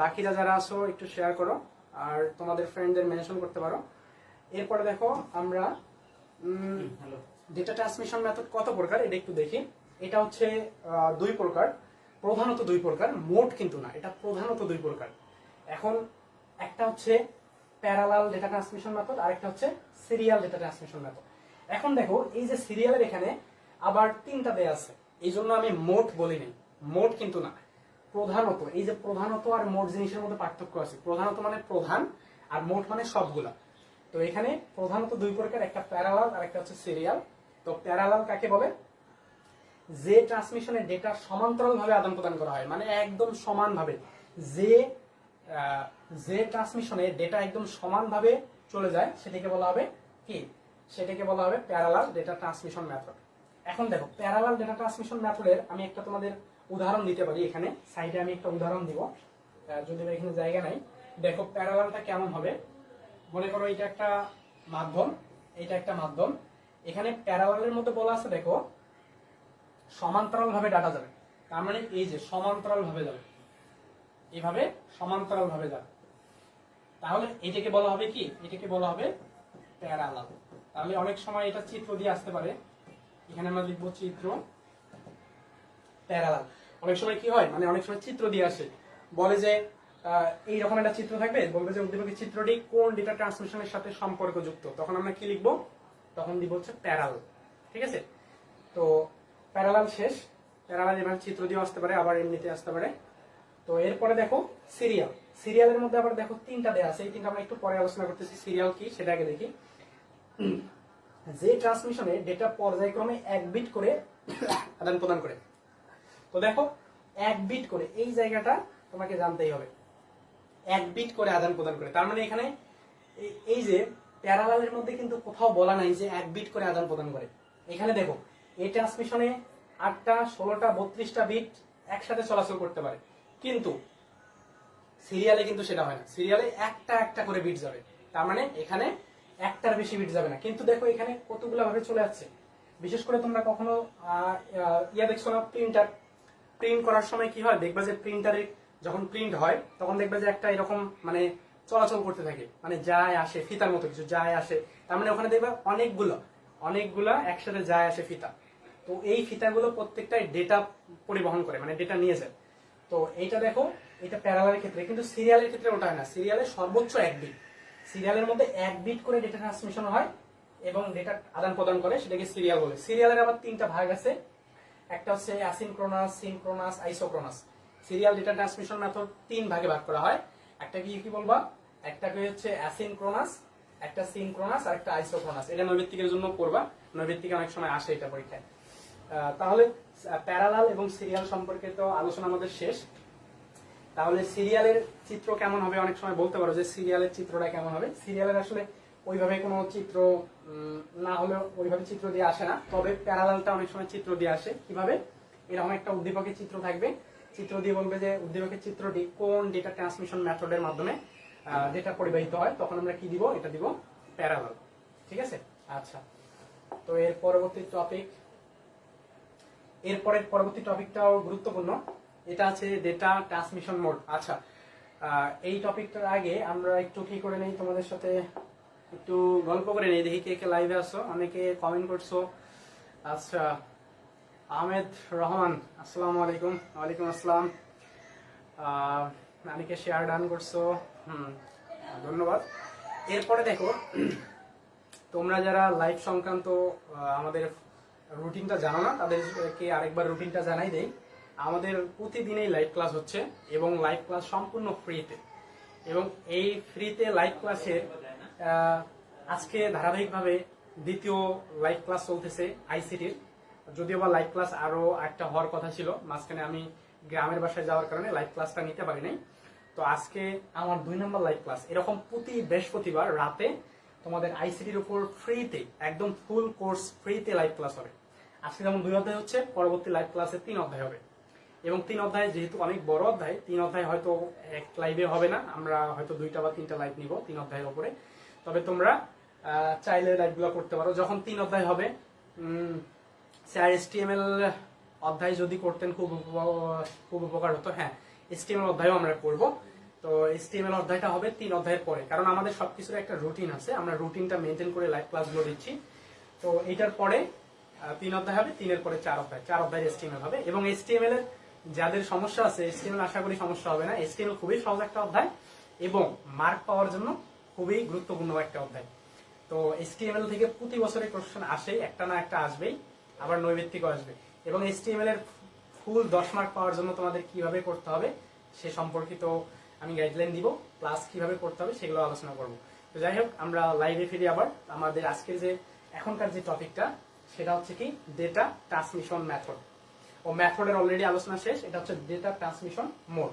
বাকিরা যারা আছো একটু শেয়ার করো আর তোমাদের ফ্রেন্ডদের মেনশন করতে পারো। এরপরে দেখো আমরা ডেটা ট্রান্সমিশন মেথড কত প্রকার এটা একটু দেখি। এটা হচ্ছে দুই প্রকার, প্রধানত দুই প্রকার, মোট কিন্তু না, এটা প্রধানত দুই প্রকার। এখন একটা হচ্ছে প্যারালাল ডেটা ট্রান্সমিশন মেথড আর একটা হচ্ছে সিরিয়াল ডেটা ট্রান্সমিশন মেথড। এখন দেখো এই যে সিরিয়ালের এখানে আবার তিনটা দেয়া আছে, এই জন্য আমি মোট বলিনি, মোট কিন্তু না, প্রধানত। এই যে প্রধানত আর মোট জিনিসের মধ্যে পার্থক্য আছে। প্রধানত মানে প্রধান আর মোট মানে সবগুলা। তো এখানে প্রধানত দুই প্রকার, একটা প্যারালাল আর একটা হচ্ছে সিরিয়াল। তো প্যারালাল কাকে বলে, যে ট্রান্সমিশনে ডেটা সমান্তরাল ভাবে আদান প্রদান করা হয়, মানে একদম সমান ভাবে, যে ট্রান্সমিশনে ডেটা একদম সমানভাবে চলে যায় সেটাকে বলা হবে কি, সেটাকে বলা হবে প্যারালাল ডেটা ট্রান্সমিশন মেথড। এখন দেখো প্যারালাল ডেটা ট্রান্সমিশন মেথডের আমি একটা তোমাদের উদাহরণ দিতে পারি। এখানে সাইডে আমি একটা উদাহরণ দিব, যদি এখানে জায়গা নাই। দেখো প্যারালালটা কেমন হবে, মনে করো এটা একটা মাধ্যম, এটা একটা মাধ্যম। এখানে প্যারালালের মধ্যে বলা আছে দেখো সমান্তরাল ভাবে ডাটা যাবে, তার মানে এই যে সমান্তরাল ভাবে যাবে, এইভাবে সমান্তরাল ভাবে যাবে, তাহলে এটাকে বলা হবে কি, এটাকে বলা হবে প্যারালাল। তাহলে অনেক সময় এটা চিত্র দিয়ে আসতে পারে, এখানে আমরা লিখবো চিত্র প্যারালাল। অনেক সময় কি হয়, মানে অনেক সময় চিত্র দিয়ে আসে, বলে যে এইরকম একটা চিত্র থাকবে, বলবে যে উদ্দীপকের চিত্রটি কোন ডেটা ট্রান্সমিশনের সাথে সম্পর্কযুক্ত, তখন আমরা কি লিখবো, তখন দিব হচ্ছে প্যারালাল, ঠিক আছে। তো প্যারালাল শেষ, প্যারালাল এবার চিত্র দিয়ে আসতে পারে, আবার এমনিতে আসতে পারে। তো এরপরে দেখো সিরিয়াল, সিরিয়ালের মধ্যে আবার দেখো তিনটা দেয়া আছে, এই তিনটা আমরা একটু পরে আলোচনা করতেছি। সিরিয়াল কি সেটা আগে দেখি। যে ট্রান্সমিশনে ডেটা পর্যায়ক্রমে এক বিট করে আদান প্রদান করে। তো দেখো এক বিট করে, এই জায়গাটা তোমাকে জানতেই হবে, এক বিট করে আদান প্রদান করে। তার মানে এখানে এই যে প্যারালালের মধ্যে কিন্তু কোথাও বলা নাই যে এক বিট করে আদান প্রদান করে। এখানে দেখো এই ট্রান্সমিশনে 8টা 16টা 32টা বিট একসাথে চলাচল করতে পারে, কিন্তু সিরিয়ালে কিন্তু সেটা হয় না। সিরিয়ালে একটা একটা করে বিট যাবে, তার মানে এখানে একটার বেশি বিট যাবে না। কিন্তু দেখো এখানে কতগুলো ভাবে চলে যাচ্ছে। বিশেষ করে তোমরা কখনো দেখছো না, প্রিন্টার প্রিন্ট করার সময় কি হয়, দেখবা যে প্রিন্টারে যখন প্রিন্ট হয় তখন দেখবা যে একটা এরকম মানে চলাচল করতে থাকে, মানে যায় আসে, ফিতার মতো কিছু যায় আসে। তার মানে ওখানে দেখবা অনেকগুলা একসাথে যায় আসে ফিতা। তো এই ফিতাগুলো প্রত্যেকটাই ডেটা পরিবহন করে, মানে ডেটা নিয়ে যায়। তো এইটা দেখো, এটা প্যারালালের ক্ষেত্রে, কিন্তু সিরিয়ালের ক্ষেত্রে ওটা হয় না। সিরিয়ালে সর্বোচ্চ এক বিট, সিরিয়ালের মধ্যে এক বিট করে ডেটা ট্রান্সমিশন হয় এবং ডেটা আদান প্রদান করে, সেটাকে সিরিয়াল বলে। সিরিয়ালের আবার তিনটা ভাগ আছে, একটা হচ্ছে asynchronous, synchronous, isochronous. Serial data transmission method তিন ভাগে ভাগ করা হয়। একটা কি বলবা, একটা হচ্ছে অ্যাসিনক্রোনাস, একটা সিনক্রোনাস আর একটা আইসোক্রোনাস। এটা নৈর্ব্যক্তিকের জন্য পড়বা, নৈর্ব্যক্তিকে অনেক সময় আসে এটা পরীক্ষায়। তাহলে প্যারালাল এবং সিরিয়াল সম্পর্কে তো আলোচনা আমাদের শেষ। তাহলে সিরিয়ালের চিত্র কেমন হবে, অনেক সময় বলতে পারো যে সিরিয়ালের চিত্রটা কেমন হবে। সিরিয়ালের আসলে ওইভাবে কোনো চিত্র না হলেও ওইভাবে চিত্র দিয়ে আসে না, তবে প্যারালালটা অনেক সময় চিত্র দিয়ে আসে। কিভাবে, এরকম একটা উদ্দীপকের চিত্র থাকবে, চিত্র দিয়ে বলবে যে উদ্দীপকের চিত্রটি কোন ডেটা ট্রান্সমিশন মেথডের মাধ্যমে ডেটা পরিবাহিত হয়, তখন আমরা কি দিব, এটা দিব প্যারালাল, ঠিক আছে। আচ্ছা, তো এর পরবর্তী টপিকটাও গুরুত্বপূর্ণ, এটা আছে ডেটা ট্রান্সমিশন মোড। আচ্ছা, এই টপিকটার আগে আমরা একটু কি করে নেই তোমাদের সাথে একটু গল্প করে নেই, দেখি কে কে লাইভে আসো, অনেকে কমেন্ট করছো। আচ্ছা, আহমেদ রহমান, আসসালামু আলাইকুম। ওয়ালাইকুম আসসালাম। অনেকে শেয়ার ডান করছো, ধন্যবাদ। এরপরে দেখো, তোমরা যারা লাইভ সংক্রান্ত আমাদের রুটিনটা জানো না, তাদেরকে আরেকবার রুটিনটা জানাই দেই। আমাদের প্রতিদিনই লাইভ ক্লাস হচ্ছে এবং লাইভ ক্লাস সম্পূর্ণ ফ্রিতে। এবং এই ফ্রিতে লাইভ ক্লাসের আজকে ধারাবাহিকভাবে দ্বিতীয় লাইভ ক্লাস চলতেছে আইসিটির। যদিও বা লাইভ ক্লাস আরো একটা হওয়ার কথা ছিল, মাঝখানে আমি গ্রামের বাসায় যাওয়ার কারণে লাইভ ক্লাসটা নিতে পারি নাই। তো আজকে আমার 2 নম্বর লাইভ ক্লাস। এরকম প্রতি বৃহস্পতিবার রাতে তোমাদের আইসিটির উপর ফ্রিতে, একদম ফুল কোর্স ফ্রিতে লাইভ ক্লাস হবে। আজকে যেমন 2 অধ্যায় হচ্ছে, পরবর্তী লাইভ ক্লাসে 3 অধ্যায় হবে। এবং 3 অধ্যায় যেহেতু অনেক বড় অধ্যায়, 3 অধ্যায় হয়তো এক লাইভে হবে না, আমরা হয়তো 2টা বা 3টা লাইভ নিব 3 অধ্যায়ের উপরে। তবে তোমরা চাইলে লাইভগুলো করতে পারো। যখন 3 অধ্যায় হবে, স্যার HTML অধ্যায় যদি করতেন খুব উপকার হতো। হ্যাঁ, HTML অধ্যায়ও আমরা করব। তো HTML অধ্যায়টা হবে 3 অধ্যায়ের পরে, কারণ আমাদের সবকিছুর একটা রুটিন আছে, আমরা রুটিনটা মেনটেন করে লাইভ ক্লাসগুলো দিচ্ছি। তো এইটার পরে 3 অধ্যায় হবে, 3 এর পরে 4 অধ্যায়, 4 অধ্যায় HTML হবে। এবং HTML এর যাদের সমস্যা আছে, HTML আশা করি সমস্যা হবে না। HTML খুবই সহজ একটা অধ্যায় এবং মার্ক পাওয়ার জন্য খুবই গুরুত্বপূর্ণ একটা অধ্যায়। তো HTML থেকে প্রতি বছরের কোশ্চেন আসেই, একটা না একটা আসবেই, আবার নৈবেত্তিকও আসবে। এবং HTML এর ফুল 10 মার্ক পাওয়ার জন্য তোমাদের কিভাবে করতে হবে সে সম্পর্কিত আমি গাইডলাইন দিব, প্লাস কিভাবে করতে হবে সেগুলো আলোচনা করব। তো যাই হোক, আমরা লাইভে ফিরি আবার। আমাদের আজকের যে এখনকার যে টপিকটা, সেটা হচ্ছে কি ডেটা ট্রান্সমিশন মেথড। ও মেথডের অলরেডি আলোচনা শেষ, এটা হচ্ছে ডেটা ট্রান্সমিশন মোড।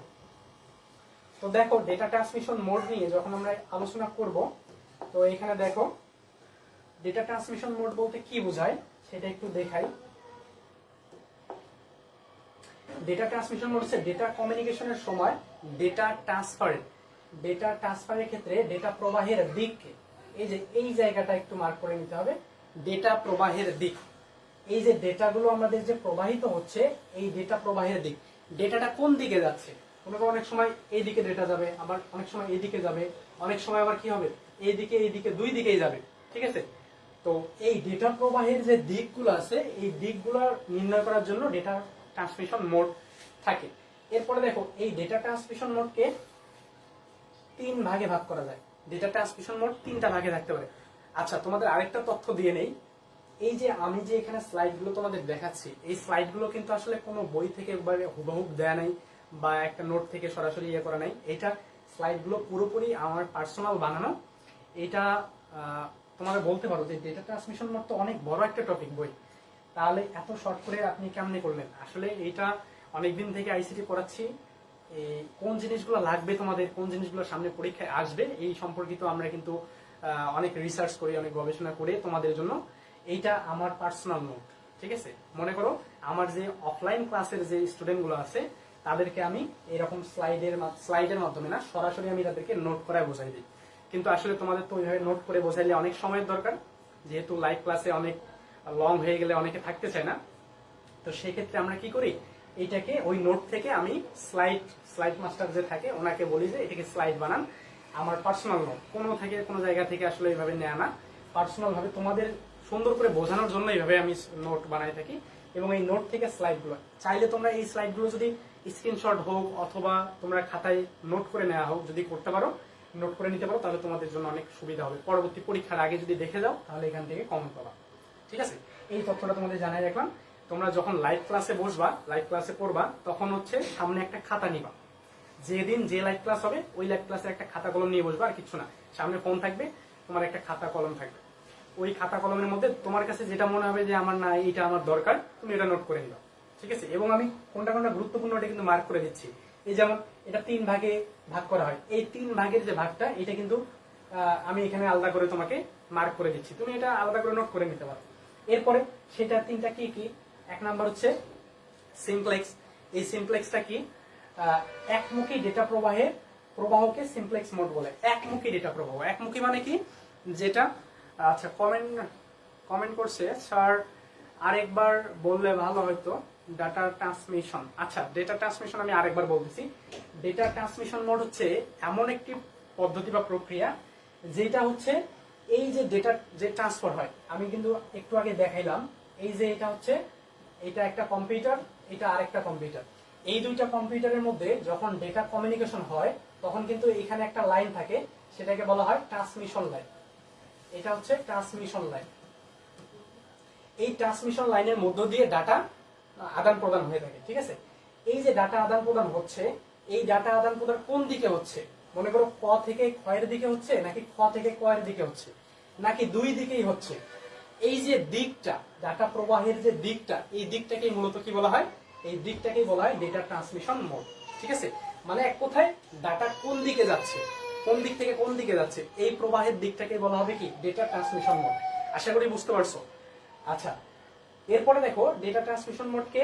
তো দেখো, ডেটা ট্রান্সমিশন মোড নিয়ে যখন আমরা আলোচনা করব, তো এখানে দেখো ডেটা ট্রান্সমিশন মোড বলতে কি বোঝায় সেটা একটু দেখাই। ডেটা ট্রান্সমিশন মোড হচ্ছে ডেটা কমিউনিকেশনের সময় ডেটা ট্রান্সফারের ক্ষেত্রে ডেটা প্রবাহের দিককে, এই যে এই জায়গাটা একটু মার্ক করে নিতে হবে, ডেটা প্রবাহের দিক। এই যে ডেটাগুলো আমাদের যে প্রবাহিত হচ্ছে, এই ডেটা প্রবাহের দিক, ডেটাটা কোন দিকে যাচ্ছে। অনেক সময় এই দিকে ডেটা যাবে, আবার অনেক সময় এই দিকে যাবে, অনেক সময় আবার কি হবে এইদিকে দুই দিকেই যাবে, ঠিক আছে। তো এই ডেটা প্রবাহের যে দিকগুলো আছে, এই দিকগুলো নির্ণয় করার জন্য ডেটা ট্রান্সমিশন মোড থাকে। এরপরে দেখো, এই ডেটা ট্রান্সমিশন মোডকে 3 ভাগে ভাগ করা যায়। ডেটা ট্রান্সমিশন মোড 3টা ভাগে থাকতে পারে। আচ্ছা, তোমাদের আরেকটা তথ্য দিয়ে নেই, এই যে আমি যে এখানে স্লাইডগুলো তোমাদের দেখাচ্ছি, এই স্লাইডগুলো কিন্তু আসলে কোনো বই থেকে একবারে হুবহু দেয়া নাই বা একটা নোট থেকে সরাসরি ইয়ে করা নাই। এটা স্লাইডগুলো পুরোপুরি আমার পার্সোনাল বানানো। এটা তোমাদের বলতে পারো যে ডেটা ট্রান্সমিশন মোড তো অনেক বড় একটা টপিক বই, তাহলে এত শর্ট করে আপনি কেমনে করলেন? আসলে এটা অনেকদিন থেকে আইসিটি পড়াচ্ছি, কোন জিনিসগুলো লাগবে তোমাদের, কোন জিনিসগুলো সামনে পরীক্ষায় আসবে, এই সম্পর্কিত আমরা কিন্তু অনেক রিসার্চ করি, অনেক গবেষণা করে তোমাদের জন্য। এইটা আমার পার্সোনাল নোট, ঠিক আছে। মনে করো আমার যে অফলাইন ক্লাসের যে স্টুডেন্টগুলো আছে, তাদেরকে আমি এরকম স্লাইডের মাধ্যমে না, সরাসরি আমি তাদেরকে নোট করায় বোঝাই দিই। কিন্তু আসলে তোমাদের তো ওইভাবে নোট করে বোঝাইলে অনেক সময়ের দরকার, যেহেতু লাইভ ক্লাসে অনেক লং হয়ে গেলে অনেকে থাকতে চায় না। তো সেক্ষেত্রে আমরা কি করি, এইটাকে ওই নোট থেকে আমি স্লাইড মাস্টার যে থাকে ওনাকে বলি যে এটাকে স্লাইড বানান। আমার পার্সোনাল নোট, কোনো জায়গা থেকে আসলে এইভাবে নেয় না, পার্সোনাল ভাবে তোমাদের সুন্দর করে বোঝানোর জন্য এইভাবে আমি নোট বানাই থাকি। এবং এই নোট থেকে স্লাইডগুলো চাইলে তোমরা এই স্লাইডগুলো যদি স্ক্রিনশট হোক অথবা তোমরা খাতায় নোট করে নেওয়া হোক, যদি করতে পারো, নোট করে নিতে পারো, তাহলে তোমাদের জন্য অনেক সুবিধা হবে। পরবর্তী পরীক্ষার আগে যদি দেখে যাও, তাহলে এখান থেকে কমেন্ট পাবা, ঠিক আছে। এই তথ্যটা তোমাদের জানাই রাখলাম। তোমরা যখন লাইভ ক্লাসে বসবা, লাইভ ক্লাসে পড়বা, তখন হচ্ছে সামনে একটা খাতা নিবা। যেদিন যে লাইভ ক্লাস হবে ওই লাইভ ক্লাসে একটা খাতা কলম নিয়ে বসবা, আর কিছু না। সামনে ফোন থাকবে, তোমার একটা খাতা কলম থাকবে। ওই খাতা কলমের মধ্যে তোমার কাছে যেটা মনে হবে যে আমার না এইটা আমার দরকার, তুমি এটা নোট করে নিবা, ঠিক আছে। এবং আমি কোনটা গুরুত্বপূর্ণ এটা কিন্তু মার্ক করে দিচ্ছি। এই যেমন এটা 3 ভাগে ভাগ করা হয়, এই 3 ভাগের যে ভাগটা, এটা কিন্তু আমি এখানে আলাদা করে তোমাকে মার্ক করে দিচ্ছি, তুমি এটা আলাদা করে নোট করে নিতে পারো। এরপরে সেটা 3টা কি কি, 1 নাম্বার হচ্ছে সিমপ্লেক্স। এই সিমপ্লেক্সটা কি, একমুখী ডেটা প্রবাহকে সিমপ্লেক্স মোড বলে। একমুখী ডেটা প্রবাহ, একমুখী মানে কি, যেটা, আচ্ছা কমেন্ট করছে স্যার আরেকবার বললে ভালো হয়তো, ডাটা ট্রান্সমিশন। আচ্ছা, ডেটা ট্রান্সমিশন আমি আরেকবার বলতেছি। ডেটা ট্রান্সমিশন মোড হচ্ছে এমন একটি পদ্ধতি বা প্রক্রিয়া যেটা হচ্ছে এই যে ডেটা যে ট্রান্সফার হয়, আমি কিন্তু একটু আগে দেখাইলাম, এই যে এটা হচ্ছে, এটা একটা কম্পিউটার, এটা আরেকটা কম্পিউটার। এই দুইটা কম্পিউটারের মধ্যে যখন ডেটা কমিউনিকেশন হয় তখন কিন্তু এখানে একটা লাইন থাকে, সেটাকে বলা হয় ট্রান্সমিশন লাইন। এটা হচ্ছে ট্রান্সমিশন লাইন। এই ট্রান্সমিশন লাইনের মধ্য দিয়ে ডাটা আদান প্রদান হয়ে থাকে, ঠিক আছে। এই যে ডাটা আদান প্রদান হচ্ছে, এই ডাটা আদান প্রদান কোন দিকে হচ্ছে? মনে করো ক থেকে খ এর দিকে হচ্ছে, নাকি খ থেকে ক এর দিকে হচ্ছে, নাকি দুই দিকেই হচ্ছে? এই যে দিকটা, ডাটা প্রবাহের যে দিকটা, এই দিকটাকেই মূলত কি বলা হয়? এই দিকটাকেই বলা হয় ডেটা ট্রান্সমিশন মোড, ঠিক আছে। মানে এক কথায় ডাটা কোন দিকে যাচ্ছে, কোন দিক থেকে কোন দিকে যাচ্ছে, এই প্রবাহের দিকটাকে বলা হবে কি? Data transmission mode. আশা করি বুঝতে পারছো। আচ্ছা, এরপরে দেখো ডেটা ট্রান্সমিশন মোডকে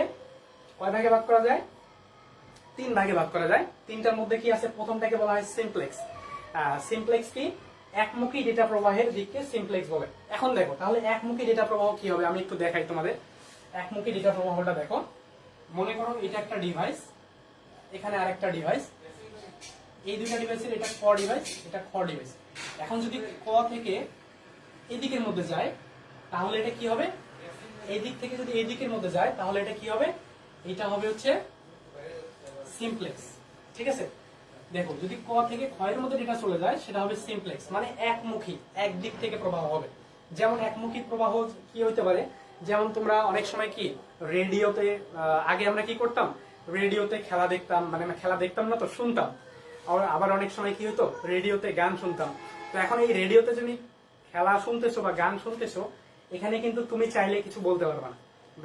কয় ভাগে ভাগ করা যায়? 3 ভাগে ভাগ করা যায়। তিনটার মধ্যে কি আছে? প্রথমটাকে বলা হয় সিমপ্লেক্স। সিমপ্লেক্স কি? একমুখী ডেটা প্রবাহের দিককে সিমপ্লেক্স বলে। এখন দেখো তাহলে একমুখী ডেটা প্রবাহ কি হবে, আমি একটু দেখাই তোমাদের। একমুখী ডেটা প্রবাহটা দেখো, মনে করো এটা একটা ডিভাইস, এখানে আরেকটা ডিভাইস, এই দুইটা ডিভাইসের এটা ক ডিভাইস, এটা খ ডিভাইস। এখন যদি ক থেকে এদিকের মধ্যে যায় তাহলে এটা কি হবে? এই দিক থেকে যদি এই দিকের মধ্যে যায় তাহলে এটা কি হবে? এটা হবে হচ্ছে সিমপ্লেক্স, ঠিক আছে। দেখো যদি ক থেকে খ এর মধ্যে ডেটা চলে যায় সেটা হবে সিমপ্লেক্স, মানে একমুখী, একদিক থেকে প্রবাহ হবে। যেমন একমুখী প্রবাহ কি হতে পারে? যেমন তোমরা অনেক সময় কি রেডিওতে, আগে আমরা কি করতাম, রেডিওতে খেলা দেখতাম, মানে খেলা দেখতাম না তো, শুনতাম। আবার অনেক সময় কি হতো, রেডিওতে গান শুনতাম। তো এখন এই রেডিওতে তুমি খেলা শুনতেছো বা গান শুনতেছো, এখানে কিন্তু তুমি চাইলে কিছু বলতে পারবে না।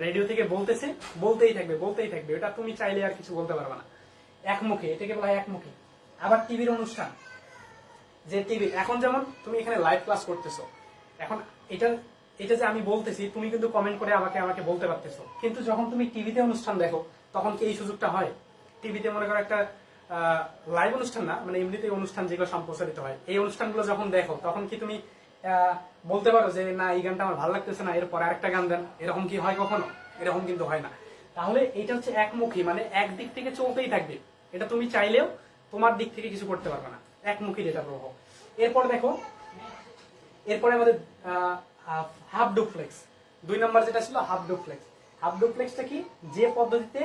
রেডিও থেকে বলতেছে, বলতেই থাকবে বলতেই থাকবে, এটা তুমি চাইলে আর কিছু বলতে পারবে না। একমুখী, এটাকে বলা হয় একমুখী। আবার টিভির অনুষ্ঠান, যে টিভি, এখন যেমন তুমি এখানে লাইভ ক্লাস করতেছো, এখন এটা এটা যে আমি বলতেছি, তুমি কিন্তু কমেন্ট করে আমাকে আমাকে বলতে পারতেছো, কিন্তু যখন তুমি টিভিতে অনুষ্ঠান দেখো তখন কি এই সুযোগটা হয়? টিভিতে মনে করো একটা লাইভ অনুষ্ঠান না, মানে এমনিতে অনুষ্ঠান যেগুলো সম্প্রচারিত হয়, এই অনুষ্ঠানগুলো যখন দেখো তখন কি তুমি বলতে পারো যে না এই গানটা আমার ভালো লাগতেছে না, এরপর আরেকটা গান দেন? এরকম কি হয় কখনো? এরকম কিন্তু হয় না। তাহলে এটা হচ্ছে একমুখী, মানে একদিক থেকে চলতেই থাকবে, এটা তুমি চাইলেও তোমার দিক থেকে কিছু করতে পারবে না। একমুখী ডেটা প্রবাহ। এরপর দেখো, এরপরে আমাদের হাফ ডুপ্লেক্স। 2 নম্বর যেটা ছিল হাফ ডুপ্লেক্স। হাফ ডুপ্লেক্সটা কি? যে পদ্ধতিতে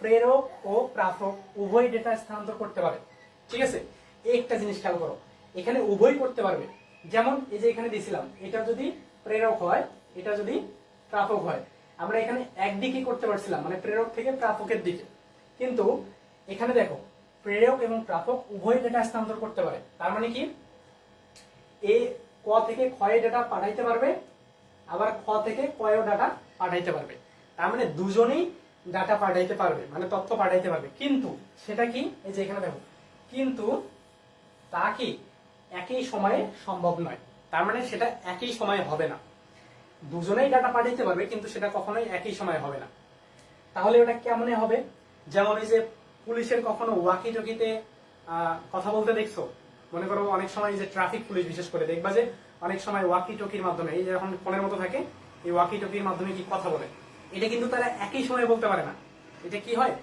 প্রেরক ও প্রাপক উভয় ডেটা স্থানান্তর করতে পারে, ঠিক আছে। এই একটা জিনিস খেয়াল করো, এখানে উভয় করতে পারবে। যেমন এই যে এখানে দিয়েছিলাম, এটা যদি প্রেরক হয়, এটা যদি প্রাপক হয়, আমরা এখানে একদিকে করতে পারছিলাম, মানে প্রেরক থেকে প্রাপকের দিকে। কিন্তু এখানে দেখো প্রেরক এবং প্রাপক উভয় ডেটা স্থানান্তর করতে পারে। তার মানে কি? এ ক থেকে খ এ ডাটা পাঠাইতে পারবে, আবার খ থেকে ক এ ডাটা পাঠাইতে পারবে। তার মানে দুজনেই ডাটা পাঠাইতে পারবে, মানে তথ্য পাঠাইতে পারবে। কিন্তু সেটা কি? এই যে এখানে দেখো, কিন্তু তা কি একই সময়ে সম্ভব নয়। তার মানে সেটা একই সময়ে হবে না। দুজনেই ডাটা পাঠাইতে পারবে, কিন্তু সেটা কখনোই একই সময়ে হবে না। তাহলে ওটা কেমনে হবে? যেমন এই যে পুলিশের কখনো ওয়াকি টকিতে কথা বলতে দেখছো? মনে করো অনেক সময় যে ট্রাফিক পুলিশ বিশেষ করে দেখবা যে অনেক সময় ওয়াকি টকির মাধ্যমে, এই যে যখন ফোনের মতো থাকে, এই ওয়াকি টকির মাধ্যমে কি কথা বলে, এটা কিন্তু তারা একই সময়ে বলতে পারে না। এটা কি হয়?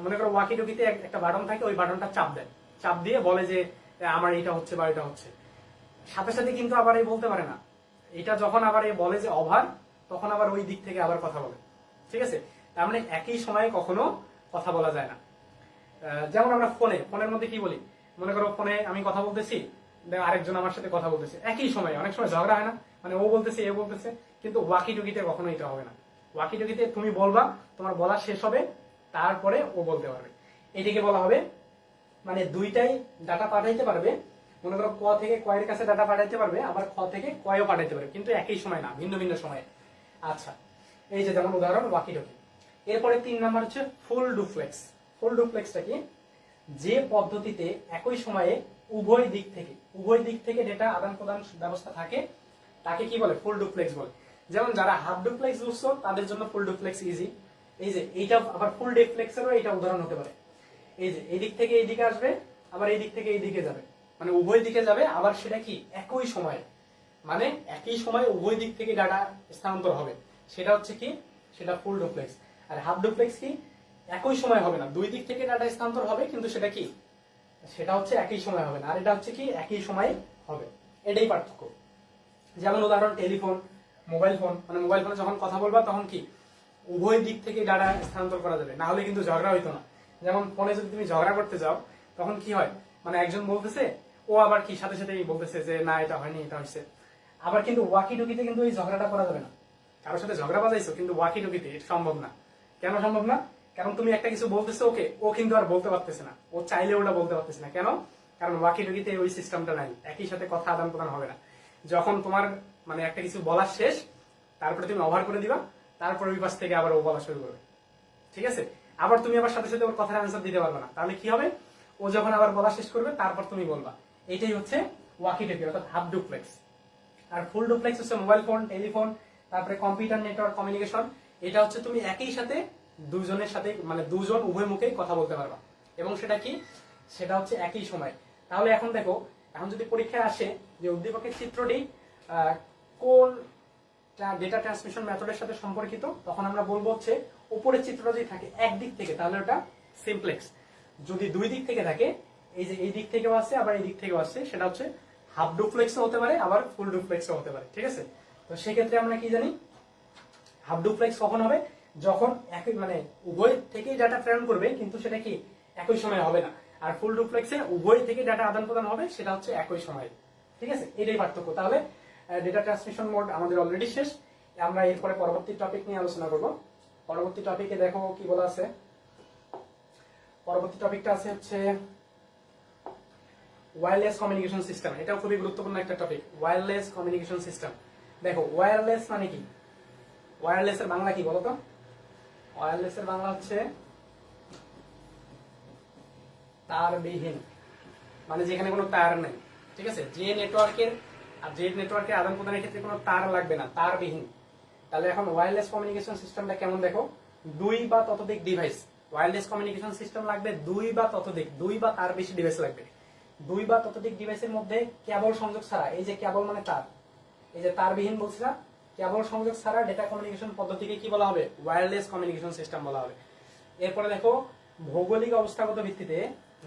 মনে করো ওয়াকি টকিতে একটা বাটন থাকে, ওই বাটনটা চাপ দেয়, চাপ দিয়ে বলে যে আমার এটা হচ্ছে বা এটা হচ্ছে, সাথে সাথে কিন্তু আবার এই বলতে পারে না। এটা যখন আবার এই বলে যে ওভার, তখন আবার ওই দিক থেকে আবার কথা বলে, ঠিক আছে। তার মানে একই সময়ে কখনো কথা বলা যায় না। যেমন আমরা ফোনের মধ্যে কি বলি, মনে করো ফোনে আমি কথা বলতেছি, আরেকজন আমার সাথে কথা বলতেছে একই সময়ে, অনেক সময় ঝগড়া হয় না, মানে ও বলতেছে এ বলতেছে, কিন্তু ওয়াকি টকিতে কখনো এটা হবে না। ওয়াকি টকিতে তুমি বলবা, তোমার বলা শেষ হবে, তারপরে ও বলতে পারবে। এটাকে বলা হবে, মানে দুইটাই ডাটা পাঠাইতে পারবে। মনে করো ক থেকে ক এর কাছে ডাটা পাঠাইতে পারবে, আবার খ থেকে ক এও পাঠাইতে পারবে, কিন্তু একই সময় না, ভিন্ন ভিন্ন সময়ে। আচ্ছা, এই যে যেমন উদাহরণ ওয়াকি টকি। এরপরে 3 নাম্বার হচ্ছে ফুল ডুপ্লেক্স। ফুল ডুপ্লেক্সটা কি? যে পদ্ধতিতে একই সময়ে উভয় দিক থেকে ডেটা আদান প্রদান ব্যবস্থা থাকে, তাকে কি বলে? ফুল ডুপ্লেক্স বলে। যেমন যারা হাফ ডুপ্লেক্স বুঝছো তাদের জন্য ফুল ডুপ্লেক্স ইজি। এই যে এইটা আবার ফুল ডুপ্লেক্সেরও এটা উদাহরণ হতে পারে। এই যে এই দিক থেকে এই দিকে আসবে, আবার এই দিক থেকে এই দিকে যাবে, মানে উভয় দিকে যাবে, আবার সেটা কি একই সময়ে, মানে একই সময়ে উভয় দিক থেকে ডাটা স্থানান্তর হবে, সেটা হচ্ছে কি? সেটা ফুল ডুপ্লেক্স। আর হাফ ডুপ্লেক্স কি? একই সময় হবে না, দুই দিক থেকে ডাটা স্থানান্তর হবে, কিন্তু সেটা কি? সেটা হচ্ছে একই সময় হবে না। আর এটা হচ্ছে কি? একই সময়ে হবে। এটাই পার্থক্য। যেমন উদাহরণ টেলিফোন, মোবাইল ফোন, মানে মোবাইল ফোনে যখন কথা বলবা তখন কি উভয় দিক থেকে ডাটা স্থানান্তর করা যাবে, না হলে কিন্তু ঝগড়া হইতো না। যেমন ফোনে যদি তুমি ঝগড়া করতে যাও তখন কি হয়, মানে একজন বলতেছে, ও আবার কি সাথে সাথে বলতেছে যে না এটা হয়নি, এটা হয়েছে। আবার কিন্তু ওয়াকি টকিতে কিন্তু এই ঝগড়াটা করা যাবে না। কারোর সাথে ঝগড়া বাজাইছো কিন্তু ওয়াকি টকিতে এটা সম্ভব না। কেন সম্ভব না? কারণ তুমি একটা কিছু বলতেছো ওকে, ও কিন্তু আর বলতে পারতেছে না, ও চাইলে ওটা বলতে পারতেছে না। কেন? কারণ ওয়াকি টকিতে ওই সিস্টেমটা নাই, একই সাথে কথা আদান প্রদান হবে না। যখন তোমার মানে একটা কিছু বলা শেষ, তারপরে তুমি ওভার করে দিবা, তারপরে ওই পাশ থেকে আবার ও বলা শুরু করবে, ঠিক আছে? আবার তুমি আবার সাথে সাথে ওর কথার অ্যান্সার দিতে পারবে না, তাহলে কি হবে, ও যখন আবার বলা শেষ করবে তারপর তুমি বলবা। এটাই হচ্ছে ওয়াকি টকি অর্থাৎ হাফ ডুপ্লেক্স। আর ফুল ডুপ্লেক্স হচ্ছে মোবাইল ফোন, টেলিফোন, তারপরে কম্পিউটার নেটওয়ার্ক কমিউনিকেশন। এটা হচ্ছে তুমি একই সাথে দুজনের সাথে মানে দুজন উভয় মুখেই কথা বলতে পারবা, এবং সেটা কি, সেটা হচ্ছে একই সময়। তাহলে এখন দেখো, এখন যদি পরীক্ষায় আসে যে উদ্দীপকের চিত্রটি কোন ডেটা ট্রান্সমিশন মেথডের সাথে সম্পর্কিত, তখন আমরা বলবো হচ্ছে উপরের চিত্রটা যদি থাকে একদিক থেকে তাহলে ওটা সিমপ্লেক্স, যদি দুই দিক থেকে থাকে, এই যে এই দিক থেকেও আসছে আবার এই দিক থেকেও আসছে, সেটা হচ্ছে হাফ ডুপ্লেক্সও হতে পারে আবার ফুল ডুপ্লেক্সও হতে পারে, ঠিক আছে? তো সেক্ষেত্রে আমরা কি জানি, হাফ ডুপ্লেক্স কখন হবে, যখন একই মানে উভয় থেকেই ডাটা প্রেরণ করবে কিন্তু সেটা কি একই সময় হবে না। আর ফুল ডুপ্লেক্সে উভয় থেকে ডাটা আদান প্রদান হবে, সেটা হচ্ছে একই সময়, ঠিক আছে? এটাই পার্থক্য। তাহলে ডেটা ট্রান্সমিশন মোড আমাদের অলরেডি শেষ, আমরা এরপরে পরবর্তী টপিক নিয়ে আলোচনা করব। পরবর্তী টপিকে দেখো কি বলা আছে, পরবর্তী টপিকটা আছে হচ্ছে ওয়্যারলেস কমিউনিকেশন সিস্টেম। এটাও খুবই গুরুত্বপূর্ণ একটা টপিক, ওয়্যারলেস কমিউনিকেশন সিস্টেম। দেখো ওয়্যারলেস মানে কি, ওয়্যারলেস এর বাংলা কি বলতো? ওয়্যারলেস এর বাংলা হচ্ছে তারবিহীন, মানে যেখানে কোনো তার নেই, ঠিক আছে? যে নেটওয়ার্কের আদান প্রদানের ক্ষেত্রে কোনো তার লাগবে না, তারবিহীন। তাহলে এখন ওয়্যারলেস কমিউনিকেশন সিস্টেমটা কেমন দেখো, দুই বা ততোধিক ডিভাইস, ওয়্যারলেস কমিউনিকেশন সিস্টেম লাগবে দুই বা তার বেশি ডিভাইস লাগবে। দুই বা ততোধিক ডিভাইসের মধ্যে কেবল সংযোগ ছাড়া, এই যে কেবল মানে তার, এই যে তারবিহীন বলছিলাম, কেবল সংযোগ ছাড়া ডেটা কমিউনিকেশন পদ্ধতিকে কি বলা হবে, ওয়্যারলেস কমিউনিকেশন সিস্টেম বলা হবে। এরপরে দেখো ভৌগোলিক অবস্থাগত ভিত্তিতে,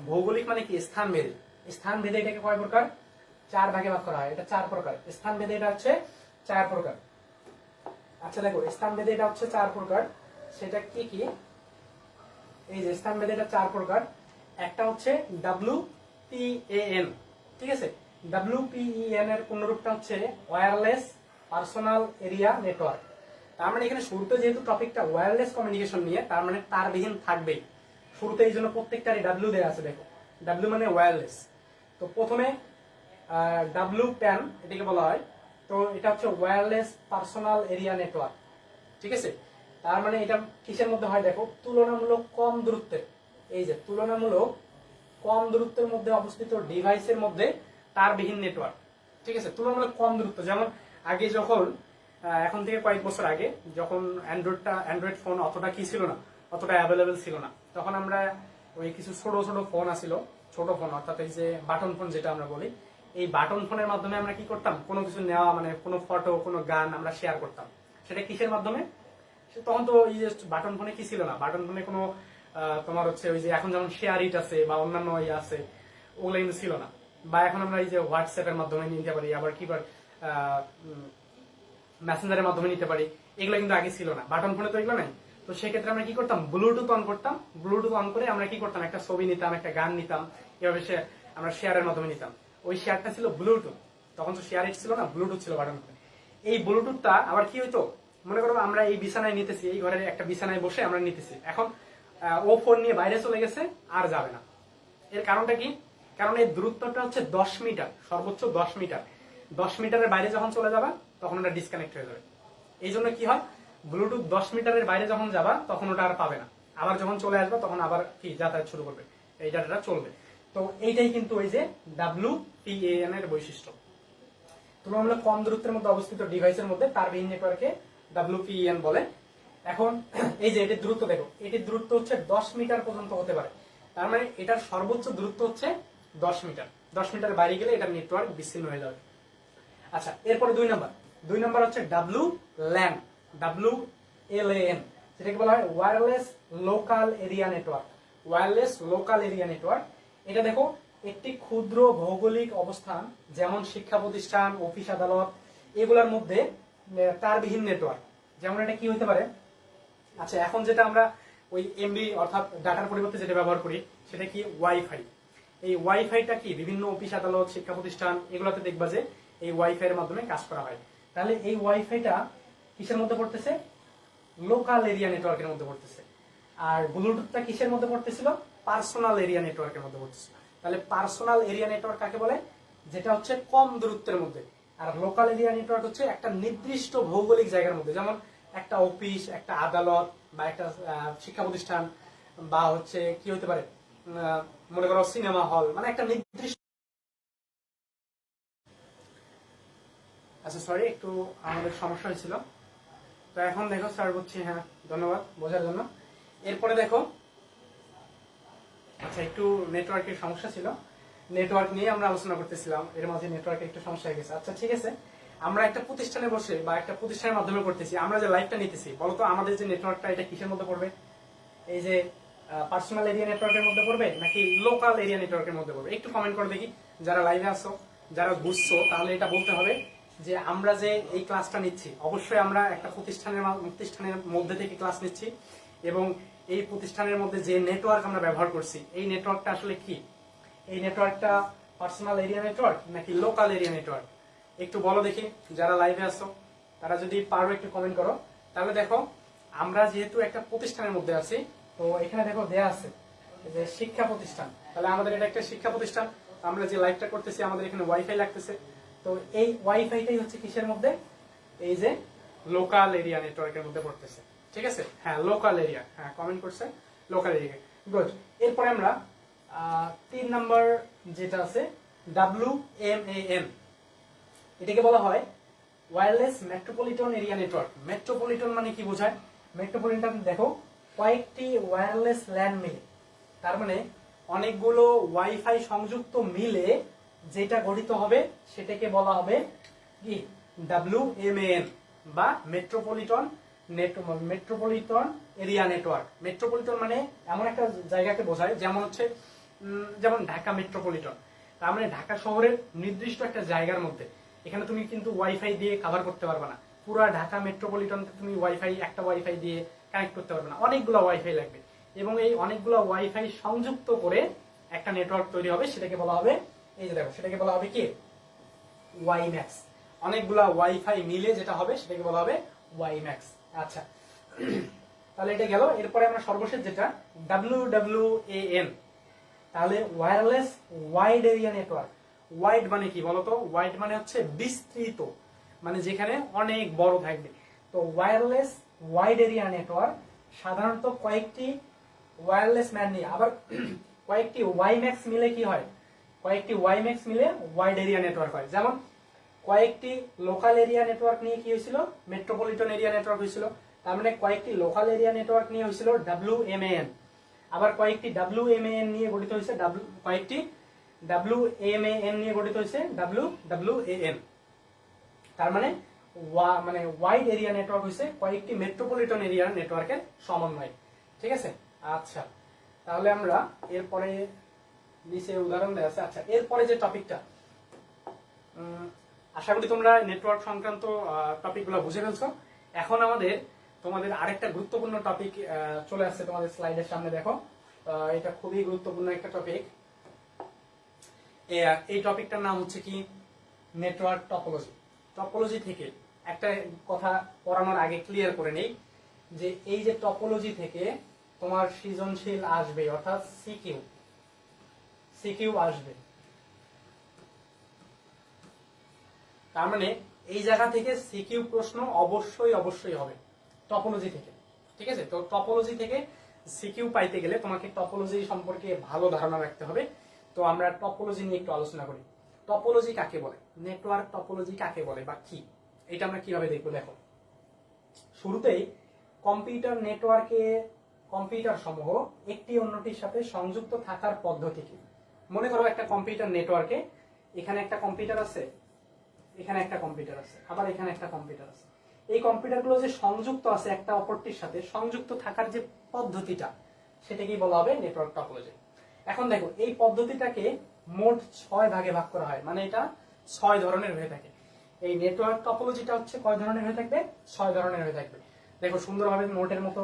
ভৌগোলিক মানে কি স্থান ভেদে, স্থান ভেদে এটাকে কয় প্রকার, চার ভাগে ভাগ করা হয়, এটা চার প্রকার। স্থান ভেদে এটা হচ্ছে চার প্রকার। আচ্ছা দেখো স্থান ভেদে এটা হচ্ছে চার প্রকার, সেটা কি কি, এই যে স্থান ভেদে এটা চার প্রকার। একটা হচ্ছে WPAN, ঠিক আছে? WPAN এর পূর্ণরূপটা হচ্ছে ওয়্যারলেস পার্সোনাল এরিয়া নেটওয়ার্ক। তার মানে এখানে শুরুতে যেহেতু টপিকটা ওয়্যারলেস কমিউনিকেশন নিয়ে, তার মানে তারবিহীন থাকবেই শুরুতে, এই জন্য প্রত্যেকটারই ডাব্লিউ দেয়া আছে। দেখো ডাব্লিউ মানে ওয়্যারলেস। তো প্রথমে WPAN এটাকে বলা হয়, তো এটা হচ্ছে ওয়্যারলেস পার্সোনাল এরিয়া নেটওয়ার্ক, ঠিক আছে? তার মানে এটা কিসের মধ্যে হয় দেখো, তুলনামূলক কম দূরত্বের, এই যে তুলনামূলক কম দূরত্বের মধ্যে অবস্থিত ডিভাইসের মধ্যে তারবিহীন নেটওয়ার্ক, ঠিক আছে? তুলনামূলক কম দূরত্ব, যেমন আগে যখন এখন থেকে কয়েক বছর আগে যখন অ্যান্ড্রয়েড ফোন অতটা কি ছিল না, অতটা অ্যাভেলেবেল ছিল না, তখন আমরা ওই কিছু ছোট ছোট ফোন আসিল, ছোট ফোন অর্থাৎ এই যে বাটন ফোন যেটা আমরা বলি, এই বাটন ফোনের মাধ্যমে আমরা কি করতাম, কোনো কিছু নেওয়া মানে কোনো ফটো কোনো গান আমরা শেয়ার করতাম। সেটা কিসের মাধ্যমে, তখন তো এই যে বাটন ফোনে কি ছিল না, বাটন ফোনে কোনো তোমার হচ্ছে ওই যে এখন যেমন শেয়ার ইট আছে বা অন্যান্য ইয়ে আছে, ওগুলো কিন্তু ছিল না। বা এখন আমরা এই যে হোয়াটসঅ্যাপের মাধ্যমে নিতে পারি, আবার কি মেসেঞ্জারের মাধ্যমে নিতে পারি, এগুলো কিন্তু আগে ছিল না, বাটন ফোনে তো এগুলো নাই। তো সেক্ষেত্রে আমরা কি করতাম, ব্লুটুথ অন করতাম, ব্লুটুথ অন করে আমরা কি করতাম, একটা ছবি নিতাম, একটা গান নিতাম, এভাবে আমরা শেয়ারের মাধ্যমে নিতাম। ওই শেয়ারটা ছিল ব্লুটুথ, তখন তো শেয়ার ইট ছিল না, ব্লুটুথ ছিল বাটন ফোনে। এই ব্লুটুথটা আবার কি হইতো, মনে করো আমরা এই বিছানায় নিতেছি, এই ঘরের একটা বিছানায় বসে আমরা নিতেছি, এখন ও ফোন নিয়ে বাইরে চলে গেছে, আর যাবে না। এর কারণটা কি, কারণ এই দূরত্বটা হচ্ছে 10 মিটার, সর্বোচ্চ 10 মিটার। 10 মিটারের বাইরে যখন চলে যাবা তখন ওটা ডিসকানেক্ট হয়ে যাবে। এই জন্য কি হয়, ব্লুটুথ 10 মিটারের বাইরে যখন যাবা তখন ওটা আর পাবে না, আবার যখন চলে আসবা তখন আবার কি যাতায়াত শুরু করবে, এই ডাটাটা চলবে। তো এইটাই কিন্তু ওই যে WPAN এর বৈশিষ্ট্য, তুলনামূলক কম দূরত্বের মধ্যে অবস্থিত ডিভাইসের মধ্যে তারবিহীন নেটওয়ার্কে WPAN বলে। এখন এই যে এটির দূরত্ব দেখো, এটির দূরত্ব হচ্ছে 10 মিটার পর্যন্ত হতে পারে, তার মানে এটার সর্বোচ্চ দূরত্ব হচ্ছে 10 মিটার। 10 মিটার বাইরে গেলে এটার নেটওয়ার্ক বিচ্ছিন্ন হয়ে যাবে। আচ্ছা এরপরে দুই নাম্বার হচ্ছে WLAN, WLAN, যেটাকে বলা হয় wireless local area network, wireless local area network. এটা দেখো একটি ক্ষুদ্র ভৌগোলিক অবস্থান, যেমন শিক্ষা প্রতিষ্ঠান, অফিস আদালত এগুলোর মধ্যে তারবিহীন নেটওয়ার্ক, যেমন এটা কি হতে পারে। আচ্ছা, এখন যেটা আমরা ওই এমবি অর্থাৎ ডাটার পরিবর্তে যেটা ব্যবহার করি সেটা কি ওয়াইফাই। এই ওয়াইফাইটা কি বিভিন্ন অফিস আদালত শিক্ষা প্রতিষ্ঠান এগুলোতে দেখবা যে এই ওয়াইফাই এর মাধ্যমে কাজ করা হয়। তাহলে এই ওয়াইফাইটা কিসের মধ্যে পড়তেছে? লোকাল এরিয়া নেটওয়ার্কের মধ্যে পড়তেছে। আর ব্লুটুথটা কিসের মধ্যে পড়তেছিল? পার্সোনাল এরিয়া নেটওয়ার্কের মধ্যে পড়তেছিল। তাহলে পার্সোনাল এরিয়া নেটওয়ার্ক কাকে বলে? যেটা হচ্ছে কম দূরত্বের মধ্যে। আর লোকাল এরিয়া নেটওয়ার্ক হচ্ছে একটা নির্দিষ্ট ভৌগোলিক জায়গার মধ্যে, যেমন একটা অফিস, একটা আদালত বা একটা শিক্ষা প্রতিষ্ঠান, বা হচ্ছে কি হতে পারে মনে করো সিনেমা হল, মানে একটা নির্দিষ্ট। আচ্ছা সরি, একটু আমাদের সমস্যা হয়েছিল। তো এখন দেখো স্যার বলছি, হ্যাঁ ধন্যবাদ বোঝার জন্য। এরপরে দেখো, আচ্ছা একটু নেটওয়ার্কের সমস্যা ছিল, নেটওয়ার্ক নিয়ে আমরা আলোচনা করতেছিলাম, এর মাঝে নেটওয়ার্কের একটু সমস্যা হয়ে গেছে। আচ্ছা ঠিক আছে, আমরা একটা প্রতিষ্ঠানে বসে বা একটা প্রতিষ্ঠানের মাধ্যমে করতেছি, আমরা যে লাইভটা নিতেছি, বলতো আমাদের যে নেটওয়ার্কটা এটা কিসের মধ্যে পড়বে? এই যে পার্সোনাল এরিয়া নেটওয়ার্কের মধ্যে পড়বে নাকি লোকাল এরিয়া নেটওয়ার্কের মধ্যে পড়বে? একটু কমেন্ট করে দেখি যারা লাইভে আসো, যারা বুঝছো, তাহলে এটা বলতে হবে যে আমরা যে এই ক্লাসটা নিচ্ছি অবশ্যই আমরা একটা প্রতিষ্ঠানের মধ্যে থেকে ক্লাস নিচ্ছি, এবং এই প্রতিষ্ঠানের মধ্যে যে নেটওয়ার্ক আমরা ব্যবহার করছি এই নেটওয়ার্কটা আসলে কি? এই নেটওয়ার্কটা পার্সোনাল এরিয়া নেটওয়ার্ক নাকি লোকাল এরিয়া নেটওয়ার্ক? একটু বলো দেখি যারা লাইভে আসো, তারা যদি পারো একটু কমেন্ট করো। তাহলে দেখো, আমরা যেহেতু একটা প্রতিষ্ঠানের মধ্যে আছি, তো এখানে দেখো দেয়া আছে যে শিক্ষা প্রতিষ্ঠান, তাহলে আমাদের এটা একটা শিক্ষা প্রতিষ্ঠান। আমরা যে লাইভটা করতেছি আমাদের এখানে ওয়াইফাই লাগতেছে, তো এই ওয়াইফাইটাই হচ্ছে কিসের মধ্যে? এই যে লোকাল এরিয়া নেটওয়ার্কের মধ্যে পড়তেছে। ঠিক আছে, হ্যাঁ লোকাল এরিয়া, হ্যাঁ কমেন্ট করছে লোকাল এরিয়া, গুড। এরপরে আমরা 3 নাম্বার যেটা আছে WMAN, এটাকে বলা হয় wireless metropolitan area network. Metropolitan মানে কি বোঝায়? মেট্রোপলিটন দেখো কয়েকটি ওয়্যারলেস ল্যান মিলে, তার মানে অনেকগুলো ওয়াইফাই সংযুক্ত মিলে যেটা গঠিত হবে সেটাকে বলা হবে কি? WMAN বা মেট্রোপলিটন এরিয়া নেটওয়ার্ক। মেট্রোপলিটন মানে এমন একটা জায়গাকে বোঝায়, যেমন হচ্ছে যেমন ঢাকা মেট্রোপলিটন, তার মানে ঢাকা শহরের নির্দিষ্ট একটা জায়গার মধ্যে। এখানে তুমি কিন্তু ওয়াইফাই দিয়ে কভার করতে পারবে না পুরা ঢাকা মেট্রোপলিটনকে, তুমি একটা ওয়াইফাই দিয়ে কানেক্ট করতে পারবে না, অনেকগুলো ওয়াইফাই লাগবে, এবং এই অনেকগুলো ওয়াইফাই সংযুক্ত করে একটা নেটওয়ার্ক তৈরি হবে, সেটাকে বলা হবে, এই যে দেখো সেটাকে বলা হবে কি? ওয়াইম্যাক্স। অনেকগুলা ওয়াইফাই মিলে যেটা হবে সেটাকে বলা হবে ওয়াইম্যাক্স। আচ্ছা তাহলে এটা গেল। এরপরে আমরা সর্বশেষ যেটা WWAN, তাহলে wireless wide area network. Wide মানে কি বলতো? ওয়াইড মানে হচ্ছে বিস্তৃত, মানে যেখানে অনেক বড় থাকবে। তো ওয়্যারলেস ওয়াইড এরিয়া নেটওয়ার্ক সাধারণত কয়েকটি ওয়্যারলেস ম্যান নিয়ে, আবার কয়েকটি ওয়াইম্যাক্স মিলে কি হয়? কয়েকটি ওয়াইম্যাক্স মিলে ওয়াইড এরিয়া নেটওয়ার্ক হয়। যেমন কয়েকটি লোকাল এরিয়া নেটওয়ার্ক নিয়ে কি হয়েছিল? মেট্রোপলিটন এরিয়া নেটওয়ার্ক হয়েছিল। তার মানে কয়েকটি লোকাল এরিয়া নেটওয়ার্ক নিয়ে হয়েছিল WMAN। আবার কয়েকটি WMAN নিয়ে গঠিত হয়েছে কয়েকটি WMAN নিয়ে গঠিত হয়েছে WWAN। তার মানে ওয়াইড এরিয়া নেটওয়ার্ক হয়েছে কয়েকটি মেট্রোপলিটন এরিয়া নেটওয়ার্কের সমন্বয়। ঠিক আছে, আচ্ছা তাহলে আমরা এরপরে নিচে উদাহরণ দেওয়া আছে। আচ্ছা এরপরে যে টপিকটা, আশা করি তোমরা নেটওয়ার্ক সংক্রান্ত টপিকগুলো বুঝে ফেলছো। এখন তোমাদের আরেকটা গুরুত্বপূর্ণ টপিক চলে আসছে তোমাদের স্লাইডের সামনে, দেখো এটা খুবই গুরুত্বপূর্ণ একটা টপিক। এই টপিকটার নাম হচ্ছে কি? Network topology. টপোলজি থেকে একটা কথা পড়ানোর আগে ক্লিয়ার করে নেই যে এই যে টপোলজি থেকে তোমার সৃজনশীল আসবে, অর্থাৎ সিকিউ আসবে। তার মানে এই জায়গা থেকে সিকিউ প্রশ্ন অবশ্যই হবে টপোলজি থেকে। ঠিক আছে, তো টপোলজি থেকে সিকিউ পাইতে গেলে তোমাকে টপোলজি সম্পর্কে ভালো ধারণা রাখতে হবে। তো আমরা টপোলজি নিয়ে একটু আলোচনা করি। টপোলজি কাকে বলে? নেটওয়ার্ক টপোলজি কাকে বলে বা কি, এটা আমরা কিভাবে দেখবো? দেখো, শুরুতেই কম্পিউটার সমূহ একটি অন্যটির সাথে সংযুক্ত থাকার পদ্ধতিকে, মনে করো একটা কম্পিউটার নেটওয়ার্কে এখানে একটা কম্পিউটার আছে, এখানে একটা কম্পিউটার আছে, আবার এখানে একটা কম্পিউটার আছে। এই কম্পিউটারগুলো যে সংযুক্ত আছে একটা অপরটির সাথে, সংযুক্ত থাকার যে পদ্ধতিটা সেটাকেই বলা হবে নেটওয়ার্ক টপোলজি। এখন দেখো এই পদ্ধতিটাকে মোট 6 ভাগে ভাগ করা হয়, মানে এটা 6 ধরনের হয়ে থাকে। এই নেটওয়ার্ক টপোলজিটা হচ্ছে কয় ধরনের হয়ে থাকবে? 6 ধরনের হয়ে থাকবে। দেখো সুন্দরভাবে নোটের মতো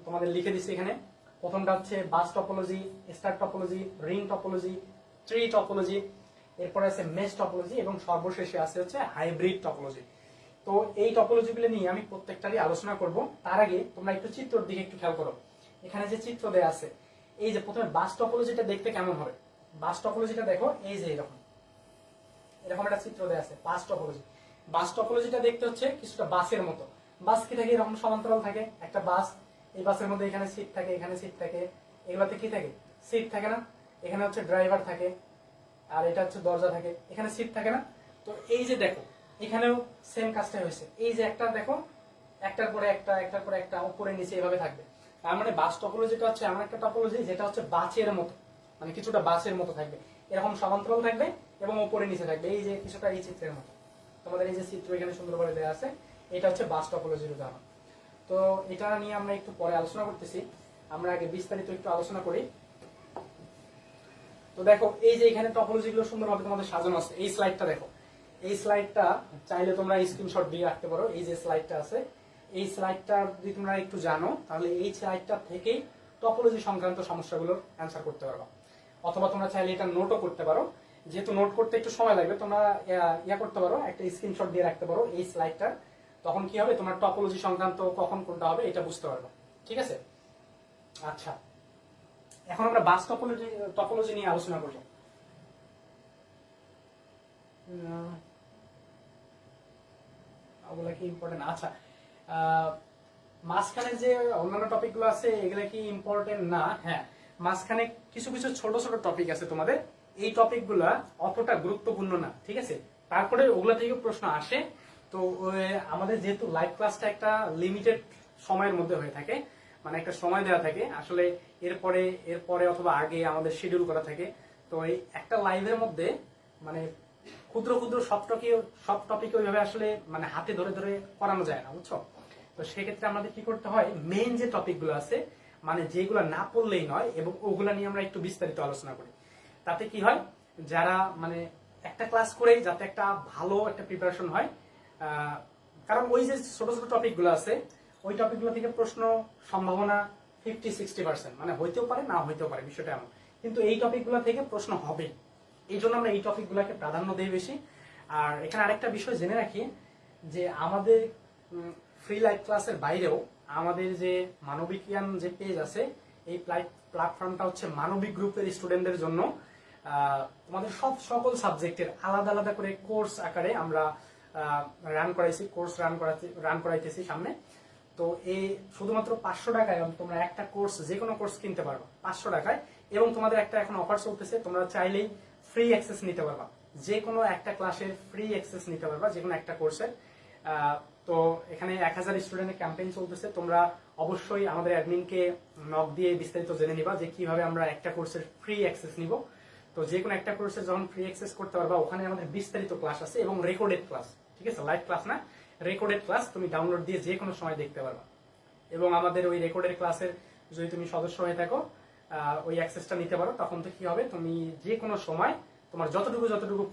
তোমাদের লিখে দিচ্ছি এখানে। প্রথমটা হচ্ছে bus topology, star topology, ring topology, tree topology, এরপরে আছে মেশ টপোলজি এবং সর্বশেষে আছে হচ্ছে হাইব্রিড টপোলজি। তো এই টপোলজিগুলো নিয়ে আমি প্রত্যেকটারই আলোচনা করব। তার আগে তোমরা একটু চিত্রের দিকে একটু খেয়াল করো। এখানে যে চিত্র দেয়া আছে, এই যে প্রথমে বাস টপোলজিটা দেখতে কেমন হবে? বাস টপোলজিটা দেখো, এই যে এরকম এরকম একটা চিত্র দেয়া আছে বাস টপোলজি। বাস টপোলজিটা দেখতে হচ্ছে কিছুটা বাসের মতো। বাস কি থাকে? এরকম সমান্তরাল থাকে একটা বাস। এই বাসের মধ্যে এখানে সিট থাকে, এখানে সিট থাকে, এগুলাতে কি থাকে? সিট থাকে না? এখানে হচ্ছে ড্রাইভার থাকে, আর এটা হচ্ছে দরজা থাকে, এখানে সিট থাকে না? তো এই যে দেখো এখানেও সেম কাজটা হয়েছে। এই যে একটা দেখো, একটার পরে একটা, একটার পরে একটা, উপরে নিচে এভাবে থাকবে। তার মানে বাস টপোলজিটা হচ্ছে এমন একটা টপোলজি যেটা হচ্ছে বাসের মতো, মানে কিছুটা বাসের মতো থাকবে, এরকম সমান্তরাল থাকবে এবং উপরে নিচে থাকবে, এই যে কিছুটা এই চিত্রের মতো। তোমাদের এই যে চিত্র এখানে সুন্দরভাবে দেওয়া আছে, এটা হচ্ছে বাস টপোলজির উদাহরণ। তো এটা নিয়ে আমরা একটু পরে আলোচনা করতেছি, আমরা আগে বিস্তারিত একটু আলোচনা করি। তো দেখো এই যে এখানে টপোলজি গুলো সুন্দরভাবে তোমাদের সাজানো আছে। এই স্লাইডটা দেখো, এই স্লাইডটা চাইলে তোমরা স্ক্রিনশট দিয়ে রাখতে পারো। এই যে স্লাইডটা আছে, এই স্লাইডটা যদি তোমরা একটু জানো তাহলে এই স্লাইডটা থেকেই টপোলজি সংক্রান্ত সমস্যাগুলোর অ্যান্সার করতে পারবা। অথবা তোমরা চাইলে এটা নোটও করতে পারো, যেহেতু নোট করতে একটু সময় লাগবে, তোমরা ইয়া করতে পারো, একটা স্ক্রিনশট দিয়ে রাখতে পারো এই স্লাইডটা। তখন কি হবে, তোমার টপোলজি সংক্রান্ত কখন কোনটা হবে এটা বুঝতে পারবে। ঠিক আছে? আচ্ছা, এখন আমরা বাস টপোলজি টপোলজি নিয়ে আলোচনা করব। ওগুলা কি ইম্পর্টেন্ট? আচ্ছা, মাঝখানে যে অন্যান্য টপিক গুলো আছে এগুলা কি ইম্পর্টেন্ট না? হ্যাঁ, মাঝখানে কিছু কিছু ছোট ছোট টপিক আছে তোমাদের, এই টপিক গুলা অতটা গুরুত্বপূর্ণ না। ঠিক আছে? তারপরে ওগুলা থেকে প্রশ্ন আসে। তো আমাদের যেহেতু লাইভ ক্লাসটা একটা লিমিটেড সময়ের মধ্যে হয়ে থাকে, মানে একটা সময় দেওয়া থাকে আসলে, এরপরে এরপরে অথবা আগে আমাদের শিডিউল করা থাকে। তো এই একটা লাইভের মধ্যে মানে ক্ষুদ্র ক্ষুদ্র সব টপিক ওইভাবে আসলে মানে হাতে ধরে ধরে করানো যায় না, বুঝছো? তো সেক্ষেত্রে আমাদের কি করতে হয়, মেইন যে টপিক গুলো আছে মানে যেগুলো না পড়লেই নয়, এবং ওগুলা নিয়ে আমরা একটু বিস্তারিত আলোচনা করি। তাতে কি হয়, যারা মানে একটা ক্লাস করেই যাতে একটা ভালো একটা প্রিপারেশন হয়। কারণ ওই যে ছোট ছোট টপিক গুলো আছে, ওই টপিক গুলো থেকে প্রশ্ন সম্ভাবনা 50-60%, মানে হইতেও পারে না হইতেও পারে, বিষয়টা এমন। কিন্তু এই টপিক গুলো থেকে প্রশ্ন হবে, এই জন্য আমরা এই টপিক গুলাকে প্রাধান্য দিই বেশি। আর এখানে আরেকটা বিষয় জেনে রাখি যে আমাদের ফ্রি লাইভ ক্লাসের বাইরেও আমাদের যে মানবিকিয়ান যে পেজ আছে, এই প্ল্যাটফর্মটা হচ্ছে মানবিক গ্রুপের স্টুডেন্টদের জন্য। তোমাদের সকল সাবজেক্টের আলাদা আলাদা করে কোর্স আকারে আমরা রান করাইছি, কোর্স রান করাইতেছি সামনে। তো এই শুধুমাত্র 500 টাকায় তোমরা একটা কোর্স, যে কোনো কোর্স কিনতে পারবা 500 টাকায়। এবং তোমাদের একটা এখন অফার চলতেছে, তোমরা চাইলেই ফ্রি অ্যাক্সেস নিতে পারবা, যে কোনো একটা ক্লাসের ফ্রি অ্যাক্সেস নিতে পারবা, যে কোনো একটা কোর্সের। তো এখানে 1000 স্টুডেন্টের ক্যাম্পেইন চলতেছে। তোমরা অবশ্যই আমাদের অ্যাডমিনকে নক দিয়ে বিস্তারিত জেনে নিবা যে কিভাবে আমরা একটা কোর্সের ফ্রি অ্যাক্সেস নিব। তো যে কোনো একটা কোর্সের যখন ফ্রি অ্যাক্সেস করতে পারবা, ওখানে আমাদের বিস্তারিত ক্লাস আছে এবং রেকর্ডেড ক্লাস। ঠিক আছে? লাইভ ক্লাস না, রেকর্ডেড ক্লাস তুমি ডাউনলোড দিয়ে যে কোনো সময় দেখতে পারবা। এবং আমাদের ওই রেকর্ডেড ক্লাসের যদি তুমি সদস্য হয়ে থাকো, ওই অ্যাক্সেসটা নিতে পারো। তখন তো কি হবে, তুমি যে কোনো সময় তোমার যতটুকু যতটুকু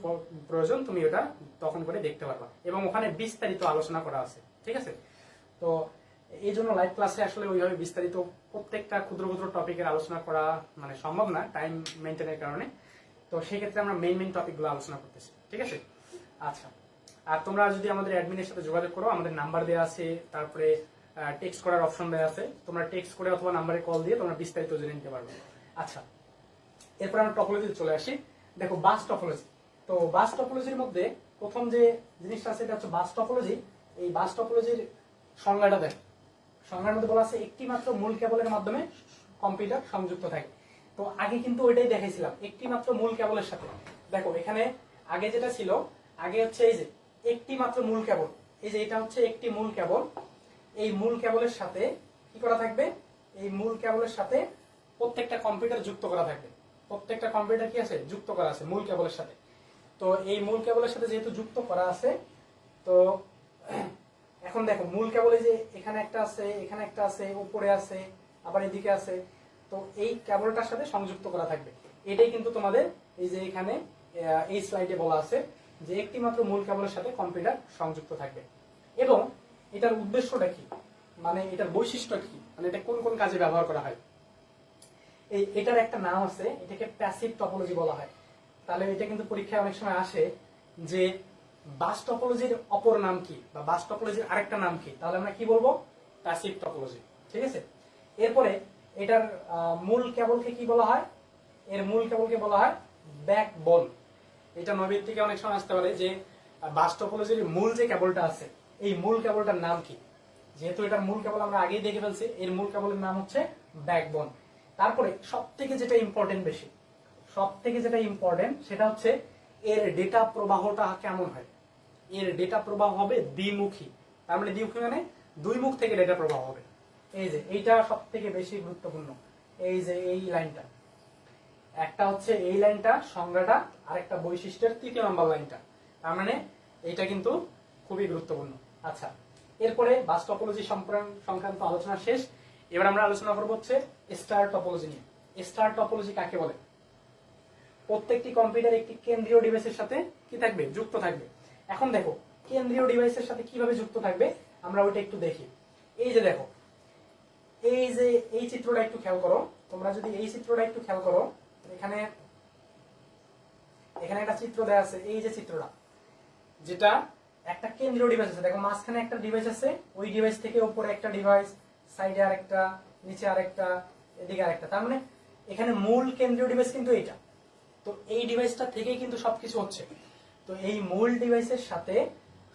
প্রয়োজন তুমি ওটা তখন করে দেখতে পারবা, এবং ওখানে বিস্তারিত আলোচনা করা আছে। ঠিক আছে? তো এই জন্য লাইভ ক্লাসে আসলে ওইভাবে বিস্তারিত প্রত্যেকটা ক্ষুদ্র ক্ষুদ্র টপিকের আলোচনা করা মানে সম্ভব না টাইম মেনটেনের কারণে। তো সেক্ষেত্রে আমরা মেইন টপিকগুলো আলোচনা করতেছি। ঠিক আছে? আচ্ছা, আর তোমরা যদি আমাদের অ্যাডমিনের সাথে যোগাযোগ করো, আমাদের নাম্বার দেওয়া আছে, তারপরে টেক্সট করার অপশন দেওয়া আছে, তোমরা টেক্সট করে অথবা নাম্বারে কল দিয়ে তোমরা বিস্তারিত জেনে নিতে পারবে। আচ্ছা, এরপর আমরা টপোলজিতে চলে আসি। দেখো বাস টপোলজি। তো বাস টপোলজির মধ্যে প্রথম যে জিনিসটা আছে এটা হচ্ছে বাস টপোলজি। এই বাস টপোলজির সংজ্ঞাটা দেখ, সংজ্ঞার মধ্যে বলা আছে একটি মাত্র মূল কেবলের মাধ্যমে কম্পিউটার সংযুক্ত থাকে। তো আগে কিন্তু ওইটাই দেখাইছিলাম, একটি মাত্র মূল কেবলের সাথে। দেখো এখানে আগে যেটা ছিল, আগে হচ্ছে এই যে একটি মাত্র মূল কেবল, এই যে এটা হচ্ছে একটি মূল কেবল। এই মূল কেবলের সাথে কি করা থাকবে, এই মূল কেবলের সাথে প্রত্যেকটা কম্পিউটার যুক্ত করা থাকবে। প্রত্যেকটা কম্পিউটার কি আছে, যুক্ত করা আছে মূল কেবলের সাথে। তো এই মূল কেবলের সাথে যেহেতু যুক্ত করা আছে, তো এখন দেখো মূল কেবলে যে এখানে একটা আছে, এখানে একটা আছে, উপরে আছে, আবার এদিকে আছে। তো এই কেবলটার সাথে সংযুক্ত করা থাকবে। এটাই কিন্তু তোমাদের এই যে এখানে এই স্লাইডে বলা আছে যে একটি মাত্র মূল কেবলের সাথে কম্পিউটার সংযুক্ত থাকবে। এবং এটার উদ্দেশ্যটা কি, মানে এটার বৈশিষ্ট্য কি, মানে এটা কোন কোন কাজে ব্যবহার করা হয়, এটার একটা নাম আছে, এটাকে প্যাসিভ টপোলজি বলা হয়। তাহলে এটা কিন্তু পরীক্ষায় অনেক সময় আসে যে বাস টপোলজির অপর নাম কি বা বাস টপোলজির আরেকটা নাম কি, তাহলে আমরা কি বলবো, প্যাসিভ টপোলজি। ঠিক আছে। এরপরে এটার মূল কেবলকে কি বলা হয়, এর মূল কেবলকে বলা হয় ব্যাকবোন। এটা নবীর থেকে অনেক সময় আসতে পারে যে বাস টপোলজির মূল যে কেবলটা আছে এই মূল কেবলটার নাম কি, যেহেতু এটার মূল কেবল আমরা আগেই দেখে ফেলছি, এর মূল কেবলের নাম হচ্ছে ব্যাকবোন। তারপরে সব থেকে যেটা ইম্পর্টেন্ট, বেশি সব থেকে যেটা ইম্পর্টেন্ট সেটা হচ্ছে এর ডেটা প্রবাহটা কেমন হয়। এর ডেটা প্রবাহ হবে দ্বিমুখী। তার মানে দ্বিমুখী মানে দুই মুখ থেকে ডেটা প্রবাহ হবে। এই যে এইটা সব থেকে বেশি গুরুত্বপূর্ণ, এই যে এই লাইনটা, একটা হচ্ছে এই লাইনটা সংজ্ঞাটা, আর একটা বৈশিষ্ট্যের তৃতীয় নম্বর লাইনটা। তার মানে এইটা কিন্তু খুবই গুরুত্বপূর্ণ। আচ্ছা, এরপরে বাস টপোলজি সংক্রান্ত আলোচনা শেষ। এবার আমরা আলোচনা করবো হচ্ছে স্টার টপোলজি নিয়ে। স্টার টপোলজি কাকে বলে? প্রত্যেকটি কম্পিউটার একটি কেন্দ্রীয় ডিভাইসের সাথে কি থাকবে, যুক্ত থাকবে। এখন দেখো কেন্দ্রীয় ডিভাইসের সাথে কিভাবে যুক্ত থাকবে আমরা ওইটা একটু দেখি। এই যে দেখো, এই যে এই চিত্রটা একটু খেয়াল করো, তোমরা যদি এই চিত্রটা একটু খেয়াল করো, এখানে একটা চিত্র দেয়া আছে, এই যে চিত্রটা, যেটা একটা কেন্দ্রীয় ডিভাইস আছে, দেখো মাঝখানে একটা ডিভাইস আছে, ওই ডিভাইস থেকে উপরে একটা ডিভাইস, সাইডে আরেকটা, নিচে আরেকটা, এদিকে আরেকটা। তার মানে এখানে মূল কেন্দ্রীয় ডিভাইস কিন্তু এইটা। তো এই ডিভাইসটা থেকেই কিন্তু সবকিছু হচ্ছে। তো এই মূল ডিভাইসের সাথে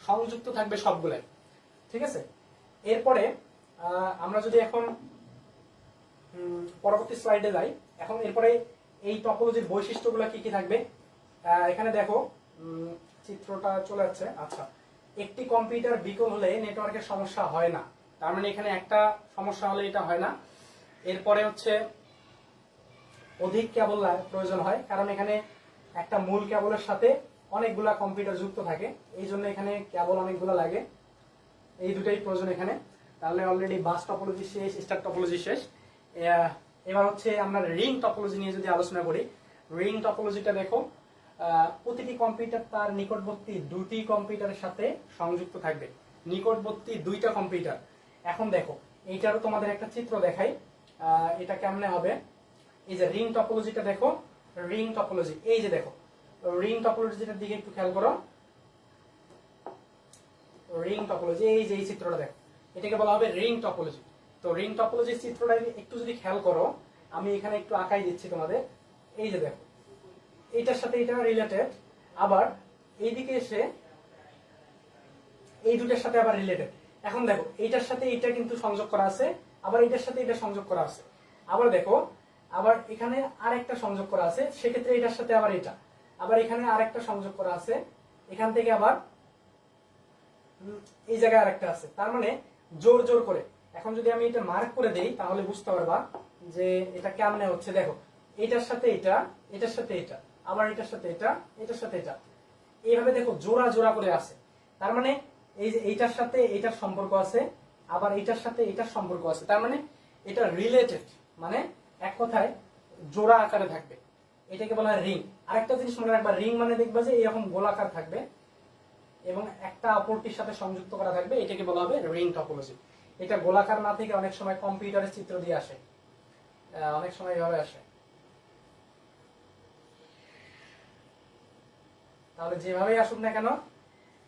সংযুক্ত থাকবে সবগুলাই। ঠিক আছে। এরপরে আমরা যদি এখন পরবর্তী স্লাইডে যাই, এখন এরপরে এই টপোলজির বৈশিষ্ট্যগুলো কি কি থাকবে। এখানে দেখো চিত্রটা চলে যাচ্ছে। আচ্ছা, একটি কম্পিউটার বিকল হলে নেটওয়ার্কের সমস্যা হয় না। তার মানে এখানে একটা সমস্যা হলে এটা হয় না। এরপরে হচ্ছে অধিক কেবল প্রয়োজন হয়, কারণ এখানে একটা মূল কেবলের সাথে অনেকগুলা কম্পিউটার যুক্ত থাকে, এই জন্য এখানে কেবল অনেকগুলো লাগে। এই দুটাই প্রয়োজন এখানে। তাহলে অলরেডি বাস টপোলজি শেষ, স্টার টপোলজি শেষ। এবার হচ্ছে আমরা রিং টপোলজি নিয়ে যদি আলোচনা করি। রিং টপোলজিটা দেখো, প্রতিটি কম্পিউটার তার নিকটবর্তী দুটি কম্পিউটারের সাথে সংযুক্ত থাকবে। নিকটবর্তী দুইটা কম্পিউটার। এখন দেখো এইটারও তোমাদের একটা চিত্র দেখাই, এটা কেমনে হবে। এই যে রিং টপোলজিটা দেখো, রিং টপোলজি, এই যে দেখো রিং টপোলজিটার দিকে একটু খেয়াল করো। রিং টপোলজি, এই যে এই চিত্রটা দেখো, এটাকে বলা হবে রিং টপোলজি। তো রিং টপোলজির চিত্রটা একটু যদি খেয়াল করো, আমি এখানে একটু আঁকাই দিচ্ছি তোমাদের। এই যে দেখো, এইটার সাথে এটা রিলেটেড, আবার এইদিকে এসে এই দুটার সাথে আবার রিলেটেড। এখন দেখো এইটার সাথে এটা কিন্তু সংযোগ করা আছে, আবার এইটার সাথে এটা সংযোগ করা আছে। আবার দেখো, আবার এখানে আরেকটা সংযোগ করা আছে, সেক্ষেত্রে এটার সাথে আবার এটা, আবার এখানে আরেকটা সংযোগ করা আছে, এখান থেকে আবার এই জায়গায় আরেকটা আছে। তার মানে জোর জোর করে, এখন যদি আমি এটা মার্ক করে দেই তাহলে বুঝতে পারবা যে এটা কেমনে হচ্ছে। দেখো এটার সাথে এটা, এটার সাথে এটা, আবার এটার সাথে এটা, এটার সাথে এটা, এইভাবে দেখো জোড়া জোড়া করে আছে। তার মানে এই যে এইটার সাথে এটার সম্পর্ক আছে, আবার এটার সাথে এটার সম্পর্ক আছে। তার মানে এটা রিলেটেড, মানে এক কথায় জোড়া আকারে থাকবে। এটাকে বলা হয় রিং। আরেকটা জিনিস মনে রাখবা, রিং মানে দেখবা যে এরকম গোলাকার থাকবে এবং একটা অপরটির সাথে সংযুক্ত করা থাকবে, এটাকে বলা হবে রিং টপোলজি। এটা গোলাকার না থেকে অনেক সময় কম্পিউটারের চিত্র দিয়ে আসে, অনেক সময় এভাবে আসে। তাহলে যেভাবেই আসুক না কেন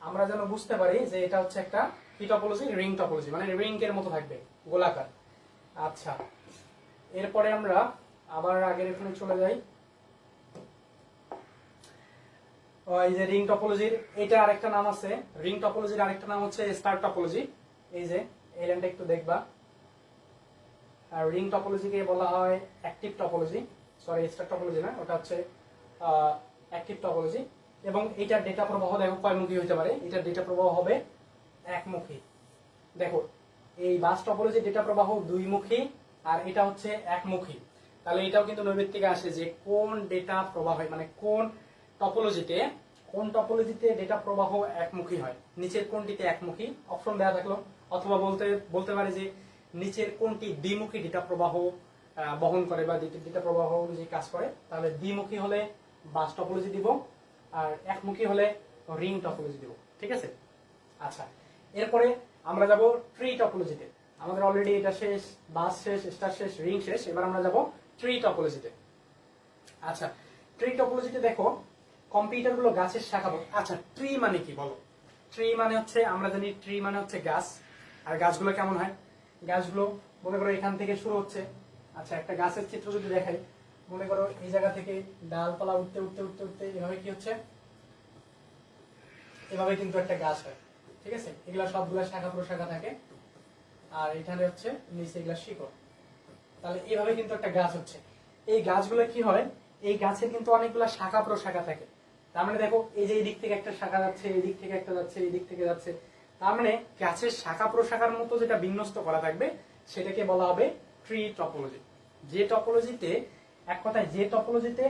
আমরা যেন বুঝতে পারি যে এটা হচ্ছে একটা কি টপোলজি, রিং টপোলজি, মানে রিং এর মতো থাকবে, গোলাকার। আচ্ছা, এরপরে আমরা আবার আগের এখানে চলে যাই। এই যে রিং টপোলজির এটা আরেকটা নাম আছে, রিং টপোলজির আরেকটা নাম হচ্ছে স্টার টপোলজি। এই যে এই লাইনটা একটু দেখবা। আর রিং টপোলজিকে বলা হয় active topology, sorry star topology না, ওটা হচ্ছে অ্যাক্টিভ টপোলজি। এবং এটার ডেটা প্রবাহ দেখো কয়মুখী হতে পারে, এটার ডেটা প্রবাহ হবে একমুখী। দেখো এই বাস টপোলজির ডেটা প্রবাহ দুইমুখী আর এটা হচ্ছে একমুখী। তাহলে এটাও কিন্তু নৈবেদ থেকে আসে যে কোন ডেটা প্রবাহ, মানে কোন টপোলজিতে ডেটা প্রবাহ একমুখী হয়, নিচের কোনটিতে একমুখী অপশন দেওয়া থাকলো, অথবা বলতে পারে যে নিচের কোনটি দ্বিমুখী ডেটা প্রবাহ বহন করে বা ডেটা প্রবাহ অনুযায়ী কাজ করে। তাহলে দ্বিমুখী হলে বাস টপোলজি দিব, আর একমুখী হলে রিং টপোলজি দেব, ঠিক আছে। আচ্ছা, এরপরে আমরা যাব ট্রি টপোলজিতে। আমাদের অলরেডি এটা শেষ, বাস শেষ, স্টার শেষ, রিং শেষ, এবার আমরা যাব ট্রি টপোলজিতে। আচ্ছা, ট্রি টপোলজিতে দেখো কম্পিউটার গুলো গাছের শাখা। আচ্ছা, ট্রি মানে কি বলো? ট্রি মানে হচ্ছে, আমরা জানি ট্রি মানে হচ্ছে গাছ। আর গাছগুলো কেমন হয়? গাছগুলো মনে করো এখান থেকে শুরু হচ্ছে। আচ্ছা, একটা গাছের চিত্র যদি দেখাই, মনে করো এই জায়গা থেকে ডালপালা উঠতে উঠতে উঠতে উঠতে এভাবে কি হচ্ছে, এভাবে কিন্তু একটা গাছ হয়, ঠিক আছে। এগুলা সবগুলা শাখা প্রশাখা থাকে, আর এখানে হচ্ছে নিচে এগুলা শিকড়। তাহলে এইভাবে কিন্তু একটা গাছ হচ্ছে। এই গাছগুলো কি হয়, এই গাছের কিন্তু অনেকগুলা শাখা প্রশাখা থাকে। তার মানে দেখো এই যে এই দিক থেকে একটা শাখা যাচ্ছে, এই দিক থেকে একটা যাচ্ছে, এই দিক থেকে যাচ্ছে। তার মানে গাছের শাখা প্রশাখার মতো যেটা বিন্যস্ত করা থাকবে সেটাকে বলা হবে ট্রি টপোলজি। যে টপোলজিতে, এক কথায় যে টপোলজিতে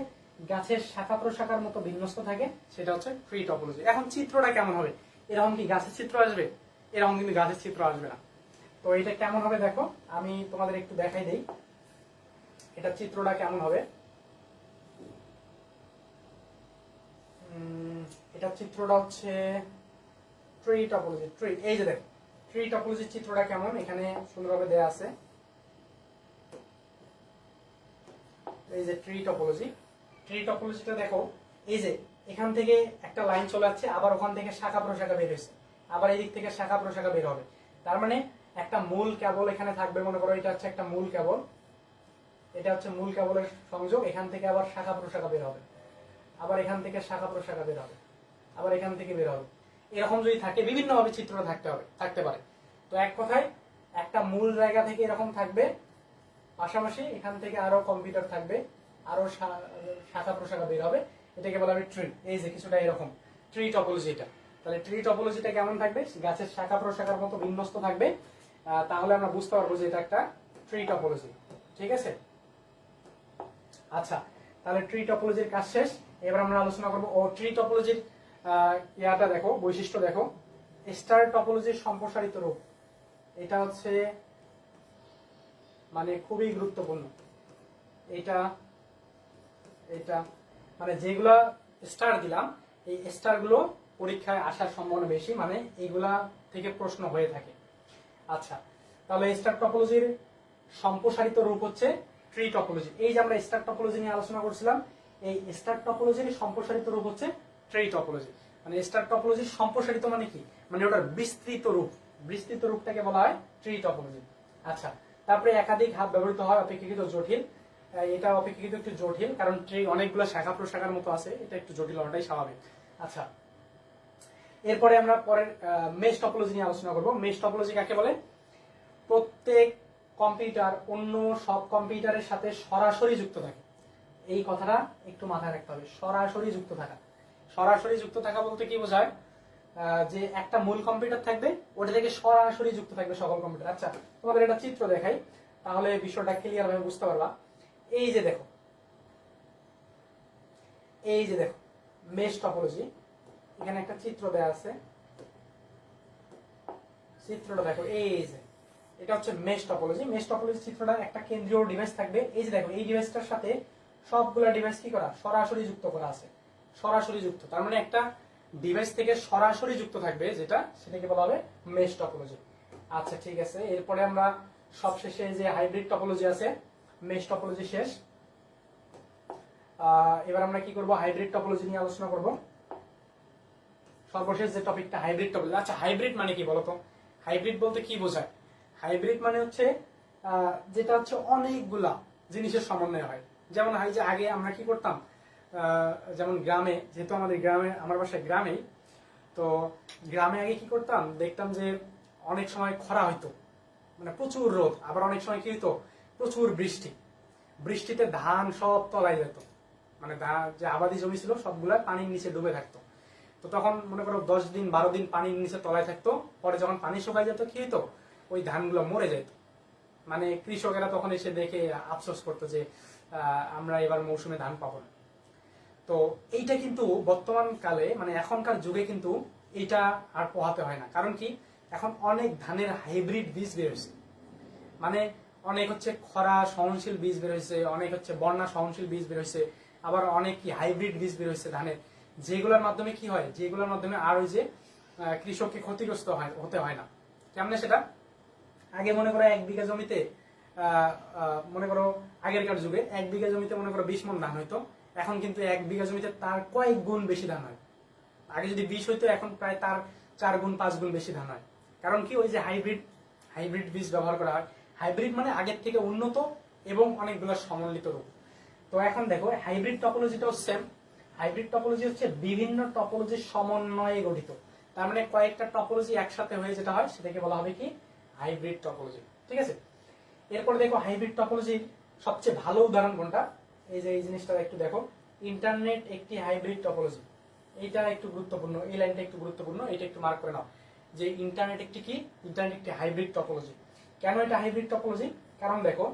গাছের শাখা প্রশাখার মতো বিন্যস্ত থাকে সেটা হচ্ছে ট্রি টপোলজি। এখন চিত্রটা কেমন হবে? এরকম কি গাছের চিত্র আসবে? এরকম কিন্তু গাছের চিত্র আসবে না। তো এটা কেমন হবে দেখো, আমি তোমাদের একটু দেখাই দেই এটা চিত্রটা কেমন হবে। এটা চিত্রটা হচ্ছে ট্রি টপোলজি। ট্রি, এই যে দেখো ট্রি টপোলজির চিত্রটা কেমন, এখানে সুন্দরভাবে দেয়া আছে। এই যে ট্রি টপোলজি, ট্রি টপোলজিটা দেখো, এই যে এখান থেকে একটা লাইন চলে যাচ্ছে, আবার ওখান থেকে শাখা প্রশাখা বের হয়েছে, আবার এই দিক থেকে শাখা প্রশাখা বের হবে। তার মানে একটা মূল কেবল এখানে থাকবে, মনে করো এটা হচ্ছে একটা মূল কেবল, এটা হচ্ছে মূল কেবলের সংযোগ। এখান থেকে আবার শাখা প্রশাখা বের হবে, আবার এখান থেকে শাখা প্রশাখা বের হবে, আবার এখান থেকে বের হবে। এরকম যদি থাকে, বিভিন্ন ভাবে চিত্র থাকতে পারে। তো এক কথায় একটা মূল জায়গা থেকে এরকম থাকবে, পাশাপাশি এখান থেকে আরো কম্পিউটার থাকবে, আরো শাখা প্রশাখা বের হবে। এটাকে বলা হবে ট্রি। এই যে কিছুটা এরকম ট্রি টপোলজি এটা। তাহলে ট্রি টপোলজিটা কেমন থাকবে? গাছের শাখা প্রশাখার মতো বিন্যস্ত থাকবে। তাহলে আমরা বুঝতে পারবো যে এটা একটা ট্রি টপোলজি, ঠিক আছে। আচ্ছা, তাহলে ট্রি টপোলজির কাজ শেষ। এবার আমরা আলোচনা করবো ও ট্রি টপোলজির ইয়াটা দেখো, বৈশিষ্ট্য দেখো। স্টার টপোলজির সম্প্রসারিত রূপ, এটা হচ্ছে মানে খুবই গুরুত্বপূর্ণ। এটা এটা মানে যেগুলা স্টার দিলাম, এই স্টার গুলো পরীক্ষায় আসার সম্ভাবনা বেশি, মানে এইগুলা থেকে প্রশ্ন হয়ে থাকে। আচ্ছা, তাহলে স্টার টপোলজির সম্প্রসারিত রূপ হচ্ছে ট্রি টপোলজি। এই যে আমরা স্টার টপোলজি নিয়ে আলোচনা করছিলাম, এই স্টার টপোলজির সম্প্রসারিত রূপ হচ্ছে ট্রি টপোলজি। মানে স্টার টপোলজির সম্প্রসারিত মানে কি, মানে ওটার বিস্তৃত রূপ, বিস্তৃত রূপটাকে বলা হয় ট্রি টপোলজি। আচ্ছা, তারপরে একাধিক হাত ব্যবহৃত হয়, অপেক্ষাকৃত জটিল। এটা অপেক্ষাকৃত একটু জটিল, কারণ ট্রি অনেকগুলো শাখা প্রশাখার মতো আছে, এটা একটু জটিল হওয়াটাই স্বাভাবিক। আচ্ছা, এরপরে আমরা পরের মেশ টপোলজি নিয়ে আলোচনা করব। মেশ টপোলজি কাকে বলে? প্রত্যেক কম্পিউটার অন্য সব কম্পিউটারের সাথে সরাসরি যুক্ত থাকে। এই কথাটা একটু মাথায় রাখতে হবে, সরাসরি যুক্ত থাকা। সরাসরি যুক্ত থাকা বলতে কি বোঝায়? যে একটা মূল কম্পিউটার থাকবে, ওটা থেকে সরাসরি যুক্ত থাকবে সকল কম্পিউটার। আচ্ছা, তোমাদের একটা চিত্র দেখাই, তাহলে বিষয়টা ক্লিয়ার ভাবে বুঝতে পারবা। এই যে দেখো, এই যে দেখো মেশ টপোলজি, এখানে একটা চিত্র দেয়া আছে, চিত্রটা দেখো। এই যে এটা হচ্ছে মেশ টপোলজি। মেশ টপোলজি চিত্রটা একটা কেন্দ্রীয় ডিভাইস থাকবে। এই যে দেখো, এই ডিভাইসটার সাথে সবগুলা ডিভাইস কি করা, সরাসরি যুক্ত করা আছে, সরাসরি যুক্ত। তার মানে একটা ডিভাইস থেকে সরাসরি যুক্ত থাকবে যেটা, সেটাকে বলা হবে মেশ টপোলজি। আচ্ছা, ঠিক আছে। এরপরে আমরা সবশেষে যে হাইব্রিড টপোলজি আছে, মেশ টপোলজি শেষ। এবার আমরা কি করব, হাইব্রিড টপোলজি নিয়ে আলোচনা করব। সর্বশেষ যে টপিকটা হাইব্রিড টপোলজি। আচ্ছা, হাইব্রিড মানে কি বলতো? হাইব্রিড বলতে কি বোঝায়? হাইব্রিড মানে হচ্ছে যেটা হচ্ছে অনেকগুলা জিনিসের সমন্বয় হয়। যেমন হয় যে আগে আমরা কি করতাম, যেমন গ্রামে, যেহেতু আমাদের গ্রামে, আমার বাসায় গ্রামেই, তো গ্রামে আগে কি করতাম, দেখতাম যে অনেক সময় খরা হইতো, মানে প্রচুর রোদ, আবার অনেক সময় কি হইতো, প্রচুর বৃষ্টি। বৃষ্টিতে ধান সব তলায় যেত, মানে যে আবাদি জমি ছিল সবগুলা পানির নিচে ডুবে থাকতো। তো তখন মনে করো 10 দিন 12 দিন পানির নিচে তলায় থাকতো। পরে যখন পানি শুকায় যেত, কি হইতো, ওই ধানগুলো মরে যেত। মানে কৃষকেরা তখন এসে দেখে আফসোস করতো যে আমরা এবার মৌসুমে ধান পাবো না। তো এইটা কিন্তু বর্তমান কালে, মানে এখনকার যুগে কিন্তু এইটা আর পোহাতে হয় না। কারণ কি, এখন অনেক ধানের হাইব্রিড বীজ বের হয়েছে। মানে অনেক হচ্ছে খরা সহনশীল বীজ বের হয়েছে, অনেক হচ্ছে বন্যা সহনশীল বীজ বের হয়েছে, আবার অনেক কি হাইব্রিড বীজ বের হয়েছে ধানের। যেগুলোর মাধ্যমে কি হয়, যেগুলোর মাধ্যমে আর ওই যে কৃষককে ক্ষতিগ্রস্ত হতে হয় না। কেমনে সেটা? আগে মনে করো 1 বিঘা জমিতে মনে করো আগেরকার যুগে 1 বিঘা জমিতে মনে করো 20 মণ ধান হইতো, এখন কিন্তু 1 বিঘা জমিতে তার কয়েক গুণ বেশি ধান হয়। আগে যদি 20 হইতো, এখন প্রায় তার 4 গুণ 5 গুণ বেশি ধান হয়। কারণ কি, ওই যে হাইব্রিড বীজ ব্যবহার করা হয়। হাইব্রিড মানে আগের থেকে উন্নত এবং অনেকগুলো সমন্বিত রূপ। তো এখন দেখো হাইব্রিড টপোলজিটাও সেম। হাইব্রিড টপোলজি হচ্ছে বিভিন্ন টপোলজির সমন্বয়ে গঠিত। তার মানে কয়েকটা টপোলজি একসাথে হয়ে যেটা হয় সেটাকে বলা হবে কি, হাইব্রিড টপোলজি। ঠিক আছে, এরপরে দেখো হাইব্রিড টপোলজির সবচেয়ে ভালো উদাহরণ কোনটা, এই যে এই জিনিসটা একটু দেখো, ইন্টারনেট একটি হাইব্রিড টপোলজি। এইটা একটু গুরুত্বপূর্ণ, এই লাইনটা একটু গুরুত্বপূর্ণ, এটা একটু মার্ক করে নাও যে ইন্টারনেট একটি কি, ইন্টারনেট একটি হাইব্রিড টপোলজি। কেন এটা হাইব্রিড টপোলজি? কারণ দেখো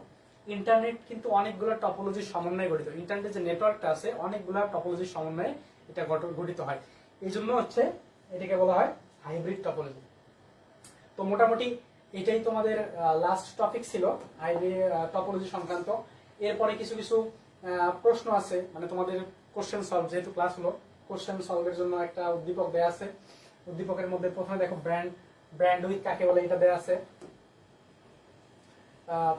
ইন্টারনেট কিন্তু অনেকগুলো টপোলজির সমন্বয়ে গঠিত। ইন্টারনেটের যে নেটওয়ার্কটা আছে অনেকগুলো টপোলজির সমন্বয়ে এটা গঠিত হয়। এই জন্য হচ্ছে এটাকে বলা হয় হাইব্রিড টপোলজি। তো মোটামুটি এটাই তোমাদের লাস্ট টপিক ছিল হাইব্রিড টপোলজি সংক্রান্ত। এরপরে কিছু কিছু প্রশ্ন আছে, মানে তোমাদের কোশ্চেন সলভ, যেহেতু ক্লাস হলো কোশ্চেন সলভের জন্য একটা উদ্দীপক দেয়া আছে। উদ্দীপকের মধ্যে প্রথমে দেখো ব্র্যান্ডউইথ কাকে বলে এটা দেয়া আছে।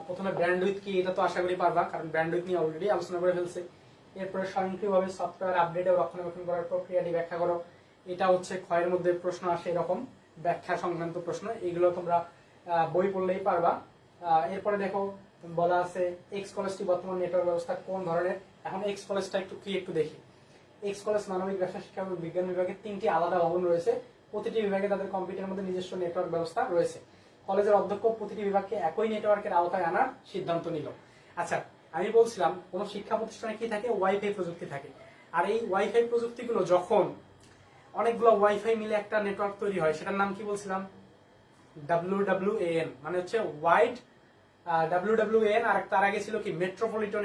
প্রথমে ব্র্যান্ডউইথ কি, এটা তো আশা করি পারবা, কারণ ব্র্যান্ডউইথ নিয়ে অলরেডি আলোচনা করে ফেলছে। এরপরে স্বয়ংক্রিয়ভাবে সফটওয়্যার আপডেট ও রক্ষণাবেক্ষণ করার প্রক্রিয়াটি ব্যাখ্যা করো। এটা হচ্ছে ক্ষয়ের মধ্যে প্রশ্ন আসে, এরকম ব্যাখ্যা সংক্রান্ত প্রশ্ন, এগুলো তোমরা বই পড়লেই পারবা। এরপরে দেখো বলা আছে এক্স কলেজটি বর্তমান নেটওয়ার্ক ব্যবস্থা কোন ধরনের। এখন এক্স কলেজটা একটু দেখি। এক্স কলেজ মানবিক ব্যবসা শিক্ষা ও বিজ্ঞান বিভাগে 3টি আলাদা ভবন রয়েছে। প্রতিটি বিভাগে তাদের কম্পিউটারের মধ্যে নিজস্ব নেটওয়ার্ক ব্যবস্থা রয়েছে। কলেজের অধ্যক্ষ প্রতিটি বিভাগকে একই নেটওয়ার্কের আওতায় আনার সিদ্ধান্ত নিল। আচ্ছা, আমি বলছিলাম কোন শিক্ষা প্রতিষ্ঠানে কি থাকে, ওয়াইফাই প্রযুক্তি থাকে। আর এই ওয়াইফাই প্রযুক্তিগুলো যখন অনেকগুলো ওয়াইফাই মিলে একটা নেটওয়ার্ক তৈরি হয়, সেটার নাম কি বলছিলাম, WWAN, মানে হচ্ছে ওয়াইড WWAN। আর তার আগে ছিল কি, মেট্রোপলিটন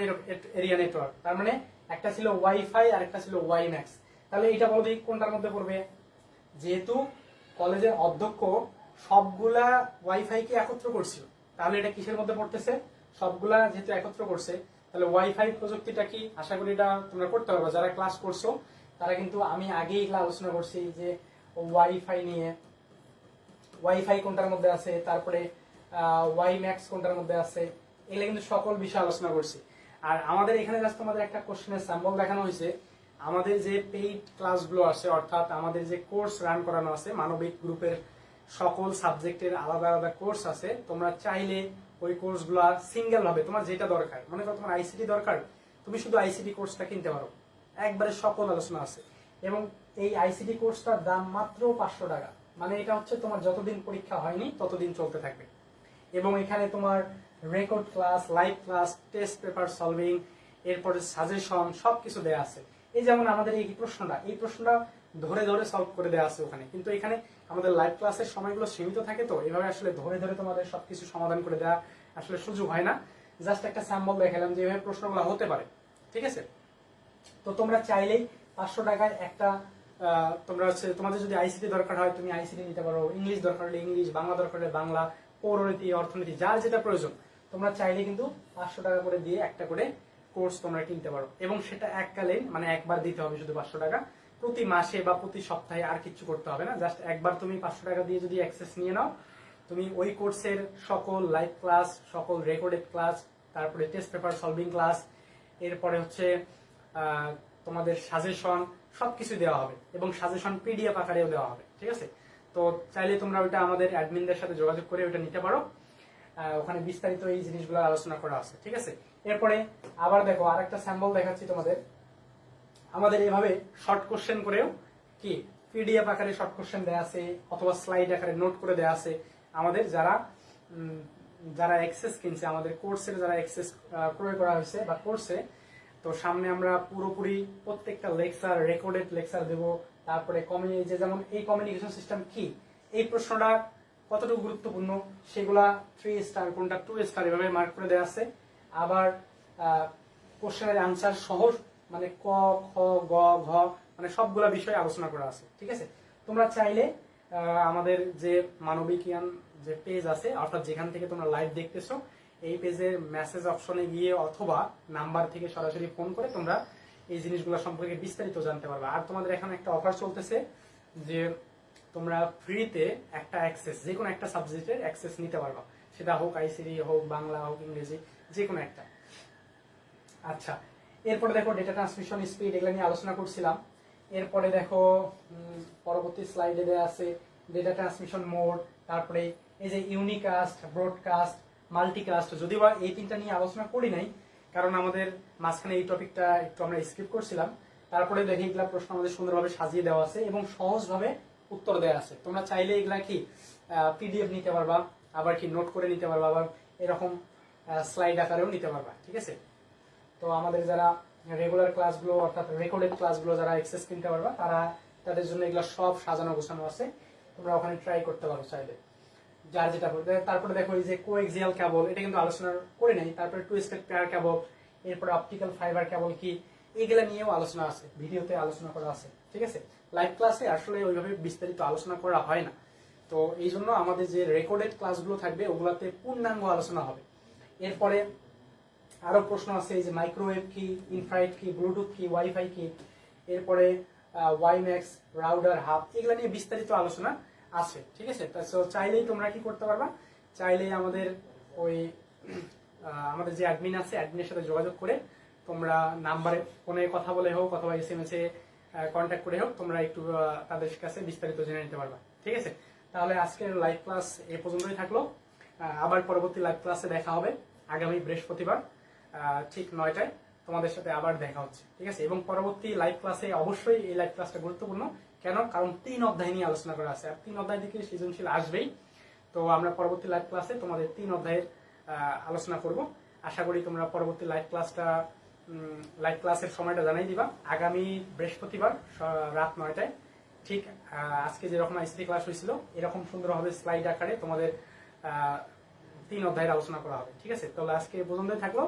এরিয়া নেটওয়ার্ক। তার মানে একটা ছিল ওয়াইফাই আর একটা ছিল ওয়াইম্যাক্স। তাহলে এটা বলো দেখি কোনটার মধ্যে পড়বে। যেহেতু কলেজের অধ্যক্ষ সবগুলা ওয়াইফাই কে একত্র করছিল, তাহলে এটা কিসের মধ্যে পড়তেছে, সবগুলা যেহেতু একত্র করছে, তাহলে ওয়াইফাই প্রযুক্তিটা কি, আশা করি এটা তোমরা করতে পারবে যারা ক্লাস করছো। তারা কিন্তু আমি আগেই এগুলা আলোচনা করছি যে ওয়াইফাই নিয়ে, ওয়াইফাই কোনটার মধ্যে আছে, তারপরে ওয়াইম্যাক্স কোনটার মধ্যে আছে, এগুলো কিন্তু সকল বিষয় আলোচনা করছি। আর আমাদের এখানে জাস্ট তোমাদের একটা কোশ্চেনের স্যাম্পল দেখানো হয়েছে। আমাদের যে পেইড ক্লাসগুলো আছে, অর্থাৎ আমাদের যে কোর্স রান করানো আছে, মানবিক গ্রুপের সকল সাবজেক্টের আলাদা আলাদা কোর্স আছে। তোমরা চাইলে ওই কোর্সগুলো সিঙ্গেল ভাবে তোমার যেটা দরকার, মনে করো তোমার আইসিটি দরকার, তুমি শুধু আইসিটি কোর্সটা কিনতে পারো, একবারে সকল আলোচনা আছে। এবং এই আইসিটি কোর্সটার দাম মাত্র 500 টাকা। মানে এটা হচ্ছে তোমার যতদিন পরীক্ষা হয়নি ততদিন চলতে থাকবে। এবং এখানে তোমার record class, live class, test paper solving, এরপরে সাজেশন সবকিছু দেয়া আছে। এই যেমন আমাদের এই প্রশ্নটা ধরে ধরে সলভ করে দেওয়া আছে ওখানে, কিন্তু এখানে আমাদের লাইভ ক্লাসের সময়গুলো সীমিত থাকে, তো এভাবে আসলে ধরে ধরে তোমাদের সবকিছু সমাধান করে দেওয়া আসলে সুযোগ হয় না। জাস্ট একটা স্যাম্পল দেখালাম যে এভাবে প্রশ্নগুলো হতে পারে। ঠিক আছে, তো তোমরা চাইলেই 500 টাকায় একটা তোমরা হচ্ছে তোমাদের যদি আইসিটি দরকার হয় তুমি আইসিটি নিতে পারো, ইংলিশ দরকার হলে ইংলিশ, বাংলা দরকার হলে বাংলা, পৌরনীতি, অর্থনীতি, যার যেটা প্রয়োজন তোমরা চাইলে কিন্তু 500 টাকা করে দিয়ে একটা করে কোর্স তোমরা কিনতে পারো। এবং সেটা এককালীন, মানে একবার দিতে হবে শুধু 500 টাকা, প্রতি মাসে বা প্রতি সপ্তাহে আর কিছু করতে হবে না। জাস্ট একবার তুমি 500 টাকা দিয়ে যদি অ্যাক্সেস নিয়ে নাও, তুমি ওই কোর্সের সকল লাইভ ক্লাস, সকল রেকর্ডেড ক্লাস, তারপরে টেস্ট পেপার সলভিং ক্লাস, এরপরে হচ্ছে তোমাদের সাজেশন সবকিছু দেওয়া হবে, এবং সাজেশন পিডিএফ আকারেও দেওয়া হবে। ঠিক আছে, তো চাইলে তোমরা ওইটা আমাদের অ্যাডমিনদের সাথে যোগাযোগ করে ওইটা নিতে পারো। ওখানে বিস্তারিত এই জিনিসগুলো আলোচনা করা আছে। ঠিক আছে, এরপরে আবার দেখো আরেকটা স্যাম্পল দেখাচ্ছি তোমাদের। আমাদের এভাবে শর্ট কোশ্চেন করেও কি পিডিএফ আকারে শর্ট কোশ্চেন দেয়া আছে, অথবা স্লাইড আকারে নোট করে দেয়া আছে। আমাদের যারা অ্যাক্সেস কিনছে, আমাদের কোর্সের যারা অ্যাক্সেস ক্রয় করা হয়েছে বা কোর্সে, তো সামনে আমরা পুরোপুরি প্রত্যেকটা লেকচার, রেকর্ডেড লেকচার দেবো। তারপরে যেমন এই কমিউনিকেশন সিস্টেম কি, এই প্রশ্নটা কতটুকু গুরুত্বপূর্ণ, সেগুলা 3 স্টার কোনটা 2 স্টার এভাবে মার্ক করে দেওয়া আছে। আবার কোশ্চেনের আনসার সহজ, মানে ক, খ, গ, ঘ, মানে সবগুলা বিষয় আলোচনা করা আছে। ঠিক আছে, তোমরা চাইলে আমাদের যে মানবিকিয়ান যে পেজ আছে, অর্থাৎ যেখান থেকে তোমরা লাইভ দেখতেছো, এই পেজের মেসেজ অপশনে গিয়ে অথবা নাম্বার থেকে সরাসরি ফোন করে তোমরা এই জিনিসগুলো সম্পর্কে বিস্তারিত জানতে পারবা। আর তোমাদের এখন একটা অফার চলতেছে যে তোমরা ফ্রিতে একটা অ্যাক্সেস, যে কোনো একটা সাবজেক্টের অ্যাক্সেস নিতে পারবা, সেটা হোক আইসিটি, হোক বাংলা, হোক ইংরেজি, যে কোনো একটা। আচ্ছা, এরপরে দেখো ডেটা ট্রান্সমিশন স্পিড, এগুলো নিয়ে আলোচনা করছিলাম। এরপরে দেখো পরবর্তী স্লাইডে দেওয়া আছে ডেটা ট্রান্সমিশন মোড, তারপরে এই যে ইউনিকাস্ট, ব্রডকাস্ট, মাল্টিকাস্ট। যদিও বা এই তিনটা নিয়ে আলোচনা করি নাই, কারণ আমাদের মাঝখানে এই টপিকটা একটু আমরা স্কিপ করছিলাম। তারপরে দেখি এগুলা প্রশ্ন আমাদের সুন্দরভাবে সাজিয়ে দেওয়া আছে এবং সহজভাবে উত্তর দেওয়া আছে। তোমরা চাইলে এগুলা কি পিডিএফ নিতে পারবা, আবার কি নোট করে নিতে পারবা, আবার এরকম স্লাইড আকারেও নিতে পারবা। ঠিক আছে, তো আমাদের যারা রেগুলার ক্লাসগুলো অর্থাৎ রেকর্ডেড ক্লাসগুলো যারা অ্যাক্সেস কিনতে পারবা, তাদের জন্য এগুলো সব সাজানো গোছানো আছে, তোমরা ওখানে ট্রাই করতে পারো চাইলে, যার যেটা বলতে। তারপরে দেখো এই যে কোএক্সিয়াল কেবল, এটা কিন্তু আলোচনা করে নেই। তারপরে টুইস্টেড পেয়ার কেবল, এরপরে অপটিক্যাল ফাইবার কেবল কি, এগুলা নিয়েও আলোচনা আছে, ভিডিওতে আলোচনা করা আছে। ঠিক আছে, লাইভ ক্লাসে আসলে ওইভাবে বিস্তারিত আলোচনা করা হয় না, তো এই জন্য আমাদের যে রেকর্ডেড ক্লাসগুলো থাকবে ওগুলাতে পূর্ণাঙ্গ আলোচনা হবে। এরপরে আরো প্রশ্ন আছে, এই যে মাইক্রোওয়েভ কি, ইনফ্রারেড কি, ব্লুটুথ কি, ওয়াইফাই কি, এরপরে ওয়াইম্যাক্স, রাউটার, হাব, এগুলা নিয়ে বিস্তারিত আলোচনা আছে। ঠিক আছে, তো চাইলেই তোমরা কি করতে পারবা, চাইলেই আমাদের ওই আমাদের যে অ্যাডমিন আছে, অ্যাডমিনের সাথে যোগাযোগ করে তোমরা নাম্বারে ফোনে কথা বলে হোক অথবা এসএমএস এ কন্ট্যাক্ট করে হোক, তোমরা একটু তাদের কাছে বিস্তারিত জেনে নিতে পারবা। ঠিক আছে, তাহলে আজকের লাইভ ক্লাস এ পর্যন্তই থাকলো। আবার পরবর্তী লাইভ ক্লাসে দেখা হবে আগামী বৃহস্পতিবার ঠিক 9টায় তোমাদের সাথে আবার দেখা হচ্ছে। ঠিক আছে, এবং পরবর্তী লাইভ ক্লাসে অবশ্যই এই লাইভ ক্লাসটা গুরুত্বপূর্ণ। কেন? কারণ 3 অধ্যায় নিয়ে আলোচনা করা আছে, আর 3 অধ্যায় থেকে সৃজনশীল আসবেই। তো আমরা পরবর্তী লাইভ ক্লাসে তোমাদের 3 অধ্যায়ের আলোচনা করব। আশা করি তোমরা পরবর্তী লাইভ ক্লাসের সময়টা জানাই দিবা। আগামী বৃহস্পতিবার রাত 9টায় ঠিক আজকে যেরকম আইসিটি ক্লাস হয়েছিল এরকম সুন্দরভাবে স্লাইড আকারে তোমাদের 3 অধ্যায়ের আলোচনা করা হবে। ঠিক আছে, তাহলে আজকে পর্যন্তই থাকলো,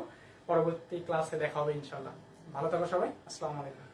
পরবর্তী ক্লাসে দেখা হবে ইনশাল্লাহ। ভালো থাকো সবাই, আসসালামু আলাইকুম।